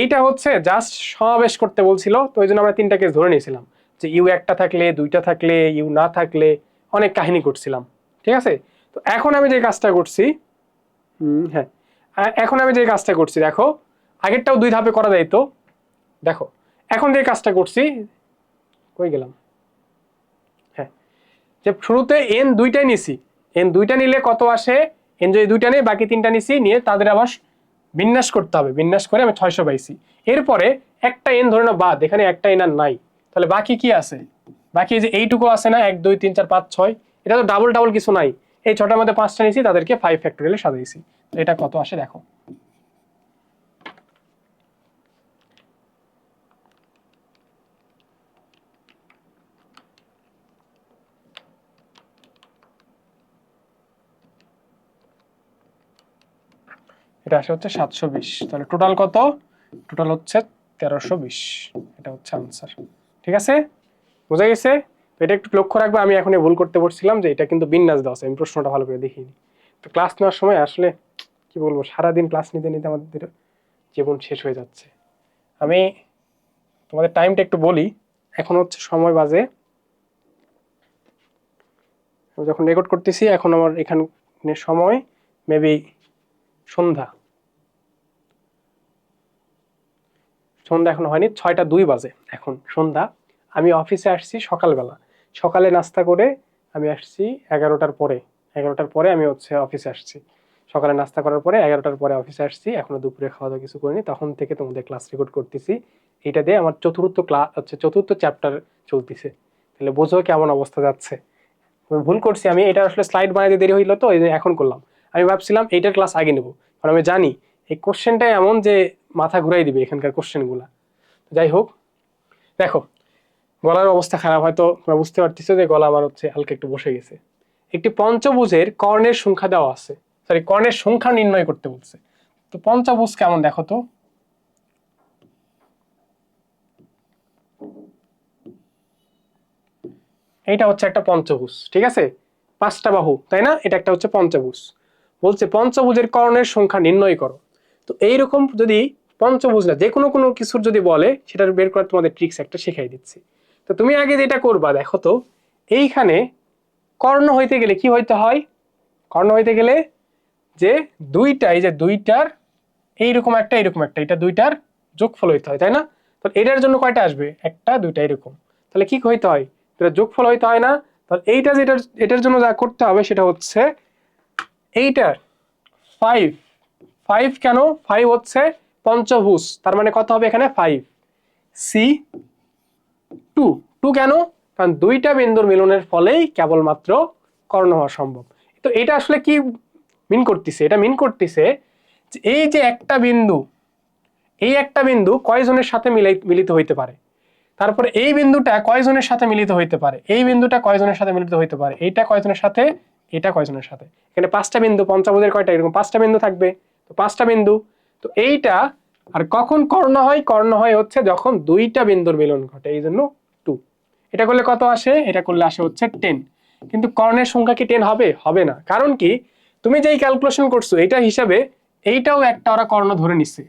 এইটা হচ্ছে জাস্ট সমাবেশ করতে বলছিল, তো ওই জন্য আমরা 3টা কেস ধরে নিয়েছিলাম, যে ইউ একটা থাকলে, 2টা থাকলে, ইউ না থাকলে, অনেক কাহিনী করছিলাম। ঠিক আছে, তো এখন আমি যে কাজটা করছি, হ্যাঁ এখন আমি যে কাজটা করছি, দেখো আগেরটাও 2 ধাপে করা যায় তো। দেখো এখন যে কাজটা করছি, কই গেলাম, হ্যাঁ যে শুরুতে এন দুইটাই নিছি, এন দুইটা নিলে কত আসে, এন যদি দুইটা নেই বাকি 3টা নিছি, নিয়ে তাদের আবার বিন্যাস করতে হবে, বিন্যাস করে আমি 600 পাইছি। এরপরে একটা এন ধরে নাও বাদ, এখানে একটা এন আর নাই, তাহলে বাকি কি আছে, বাকি যে এইটুকু আছে না, 1 2 3 4 5 6, এটা তো ডাবল ডাবল কিছু নাই, এই 6টার মধ্যে 5টা নিছি, তাদেরকে 5 ফ্যাক্টোরিয়ালে সাজাইছি। তো এটা কত আসে দেখো, এটা আসে হচ্ছে 720, তাহলে টোটাল কত, টোটাল হচ্ছে 1320, এটা হচ্ছে আনসার। ঠিক আছে, বোঝা গেছে। তো এটা একটু লক্ষ্য রাখবে, আমি এখন ভুল করতে বলছিলাম যে এটা কিন্তু বিন্যাস দেওয়া আছে, আমি প্রশ্নটা ভালো করে দেখিনি। তো ক্লাস নেওয়ার সময় আসলে কি বলবো, সারাদিন ক্লাস নিতে নিতে আমাদের জীবন শেষ হয়ে যাচ্ছে। আমি তোমাদের টাইমটা একটু বলি, এখন হচ্ছে সময় বাজে, আমি যখন রেকর্ড করতেছি এখন আমার এখানে সময় মেবি সন্ধ্যা, সন্ধ্যা এখন হয়নি, 6টা 2 বাজে এখন সন্ধ্যা। আমি অফিসে আসছি সকালবেলা, সকালে নাস্তা করে আমি আসছি 11টার পরে, 11টার পরে আমি হচ্ছে অফিসে আসছি, সকালে নাস্তা করার পরে 11টার পরে অফিসে আসছি, এখনো দুপুরে খাওয়া দাওয়া কিছু করিনি, তখন থেকে তোমাদের ক্লাস রেকর্ড করতেছি। এটা দিয়ে আমার চতুর্থ ক্লাস হচ্ছে, চতুর্থ চ্যাপ্টার চলতেছে, তাহলে বোঝো কেমন অবস্থা যাচ্ছে। আমি ভুল করছি, আমি এটা আসলে স্লাইড বানাইতে দেরি হইলো তো এই যে এখন করলাম, আমি ভাবছিলাম এইটার ক্লাস আগে নেবো, কারণ আমি জানি এই কোশ্চেনটাই এমন যে মাথা ঘুরাই দিবে এখানকার কোশ্চেনগুলা। যাই হোক, দেখো গলার অবস্থা খারাপ, হয়তো তোমরা বুঝতে পারতেছো যে গলা আমার হচ্ছে হালকা একটু বসে গেছে। একটি পঞ্চভুজের কর্ণের সংখ্যা দেওয়া আছে, সরি কর্ণের সংখ্যা নির্ণয় করতে বলছে। তো পঞ্চভুজ কেমন দেখো তো, এইটা হচ্ছে একটা পঞ্চভুজ, ঠিক আছে, 5টা বাহু তাই না, এটা একটা হচ্ছে পঞ্চভুজ। বলছে পঞ্চভুজের কর্ণের সংখ্যা নির্ণয় করো। তো এইরকম যদি পঞ্চভুজ না যে কোনো কোনো কিছুর যদি বলে, সেটা বের করার তোমাদের ট্রিক্স একটা শেখাই দিচ্ছি। তো তুমি আগে যেটা করবা দেখো তো, এইখানে কর্ণ হইতে গেলে কি হইতে হয়, কর্ণ হইতে গেলে যে দুইটা, এই যে দুইটার এইরকম একটা এরকম একটা, এটা দুইটার যোগফল হইতে হয় তাই না। তো এটার জন্য কয়টা আসবে, একটা দুইটা এরকম, তাহলে কি হইতে হয়, এটা যোগফল হইতে হয় না। তাহলে এইটা যেটা, এটার জন্য যা করতে হবে সেটা হচ্ছে এইটার 5, 5 কেন, 5 হচ্ছে পঞ্চভুজ, তার মানে কত হবে এখানে 5, সি 2, 2 কেন, কারণ দুইটা বিন্দুর মিলনের ফলেই কেবলমাত্র কর্ণ হওয়া সম্ভব। তো এটা আসলে কি মিন করতেছে, এটা মিন করতেছে যে এই যে একটা বিন্দু, এই একটা বিন্দু কয়জনের সাথে মিলিত হইতে পারে, তারপরে এই বিন্দুটা কয়জনের সাথে মিলিত হইতে পারে, এই বিন্দুটা কয়জনের সাথে মিলিত হইতে পারে, এইটা কয়জনের সাথে, এটা কয়জনের সাথে, এখানে 5টা বিন্দু, পঞ্চভুজের কয়টা, এরকম 5টা বিন্দু থাকবে, তো 5টা বিন্দু। তো এইটা আর কখন কর্ণ হয়, কর্ণ হয় হচ্ছে যখন দুইটা বিন্দুর মিলন ঘটে, এই জন্য 2। এটা করলে কত আসে, এটা করলে আসে হচ্ছে 10। কিন্তু কর্ণের সংখ্যা কি 10 হবে, হবে না, কারণ কি তুমি যেই ক্যালকুলেশন করছো এটা হিসাবে এইটাও একটা ওরা কর্ণ ধরে নিচ্ছে,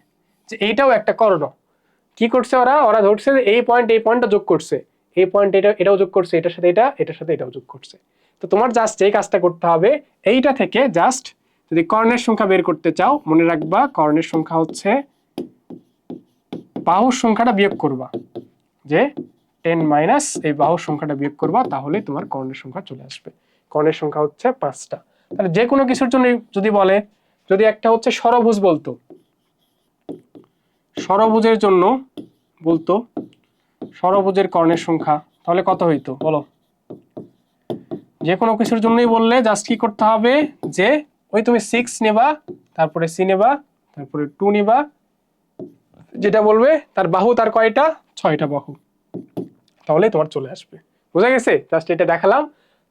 যে এইটাও একটা কর্ণ। কি করছে ওরা, ওরা ধরছে যে এই পয়েন্ট এই পয়েন্টটা যোগ করছে, এই পয়েন্ট এটা এটাও যোগ করছে, এটার সাথে এটা, এটার সাথে এটাও যোগ করছে। তো তোমার জাস্ট এই কাজটা করতে হবে, এইটা থেকে জাস্ট যদি কর্ণের সংখ্যা বের করতে চাও, মনে রাখবা কর্ণের সংখ্যা হচ্ছে বাহুর সংখ্যাটা বিয়োগ করবা, যে 10 মাইনাস এই বাহুর সংখ্যাটা বিয়োগ করবা, তাহলে তোমার কর্ণের সংখ্যা চলে আসবে। কর্ণের সংখ্যা হচ্ছে 5টা। তাহলে যে কোনো কিছুর জন্য যদি বলে, যদি একটা হচ্ছে ষড়ভুজ বলতো, ষড়ভুজের জন্য বলতো ষড়ভুজের কর্ণের সংখ্যা, তাহলে কত হইতো বলো? যে কোনো কিছুর জন্যই বললে জাস্ট কি করতে হবে যে ওই তুমি 6 নেবা, তারপরে সি নেবা, তারপরে 2 নেবা, যেটা বলবে তার বাহু তার কয়টা, 6টা বাহু, তাহলে তোমার চলে আসবে। বুঝা গেছে? জাস্ট এটা দেখালাম,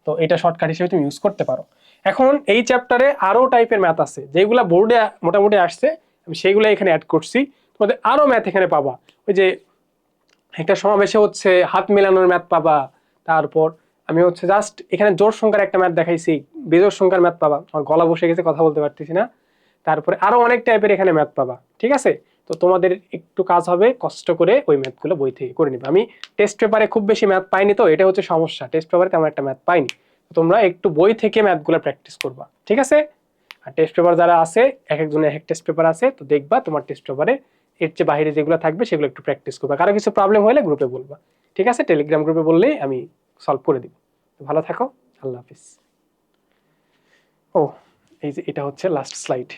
তো এটা শর্টকাট হিসেবে তুমি ইউজ করতে পারো। এখন এই চ্যাপ্টারে আরো টাইপের ম্যাথ আছে যেগুলা বোর্ডে মোটামুটি আসছে, আমি সেগুলো এখানে অ্যাড করছি। তোমাদের আরো ম্যাথ এখানে পাবা, ওই যে একটা সমাবেশে হচ্ছে হাত মেলানোর ম্যাথ পাবা, তারপর আমি হচ্ছে জাস্ট এখানে জোড় সংখ্যার একটা ম্যাথ দেখাইছি, বেজোড় সংখ্যার ম্যাথ পাবা, আমার গলা বসে গেছে কথা বলতে পারতেছি না। তারপরে আরো অনেক টাইপের এখানে ম্যাথ পাবা, ঠিক আছে? তো তোমাদের একটু কাজ হবে কষ্ট করে ওই ম্যাথগুলো বই থেকে করে নিবে। আমি টেস্ট পেপারে খুব বেশি ম্যাথ পাইনি, তো এটা হচ্ছে সমস্যা, টেস্ট পেপারে তেমন একটা ম্যাথ পাইনি। তোমরা একটু বই থেকে ম্যাথগুলো প্র্যাকটিস করবা, ঠিক আছে? আর টেস্ট পেপার যারা আছে, এক একজনের এক টেস্ট পেপার আছে, তো দেখবা তোমার টেস্ট পেপারে এর চেয়ে বাইরে যেগুলো থাকবে সেগুলো একটু প্র্যাকটিস করবা। কারো কিছু প্রবলেম হলে গ্রুপে বলবা, ঠিক আছে? টেলিগ্রাম গ্রুপে বললেই আমি সলভ করে দিব। ভালো থাকো, আল্লাহ হাফিজ। ও, এই যে এটা হচ্ছে লাস্ট স্লাইড।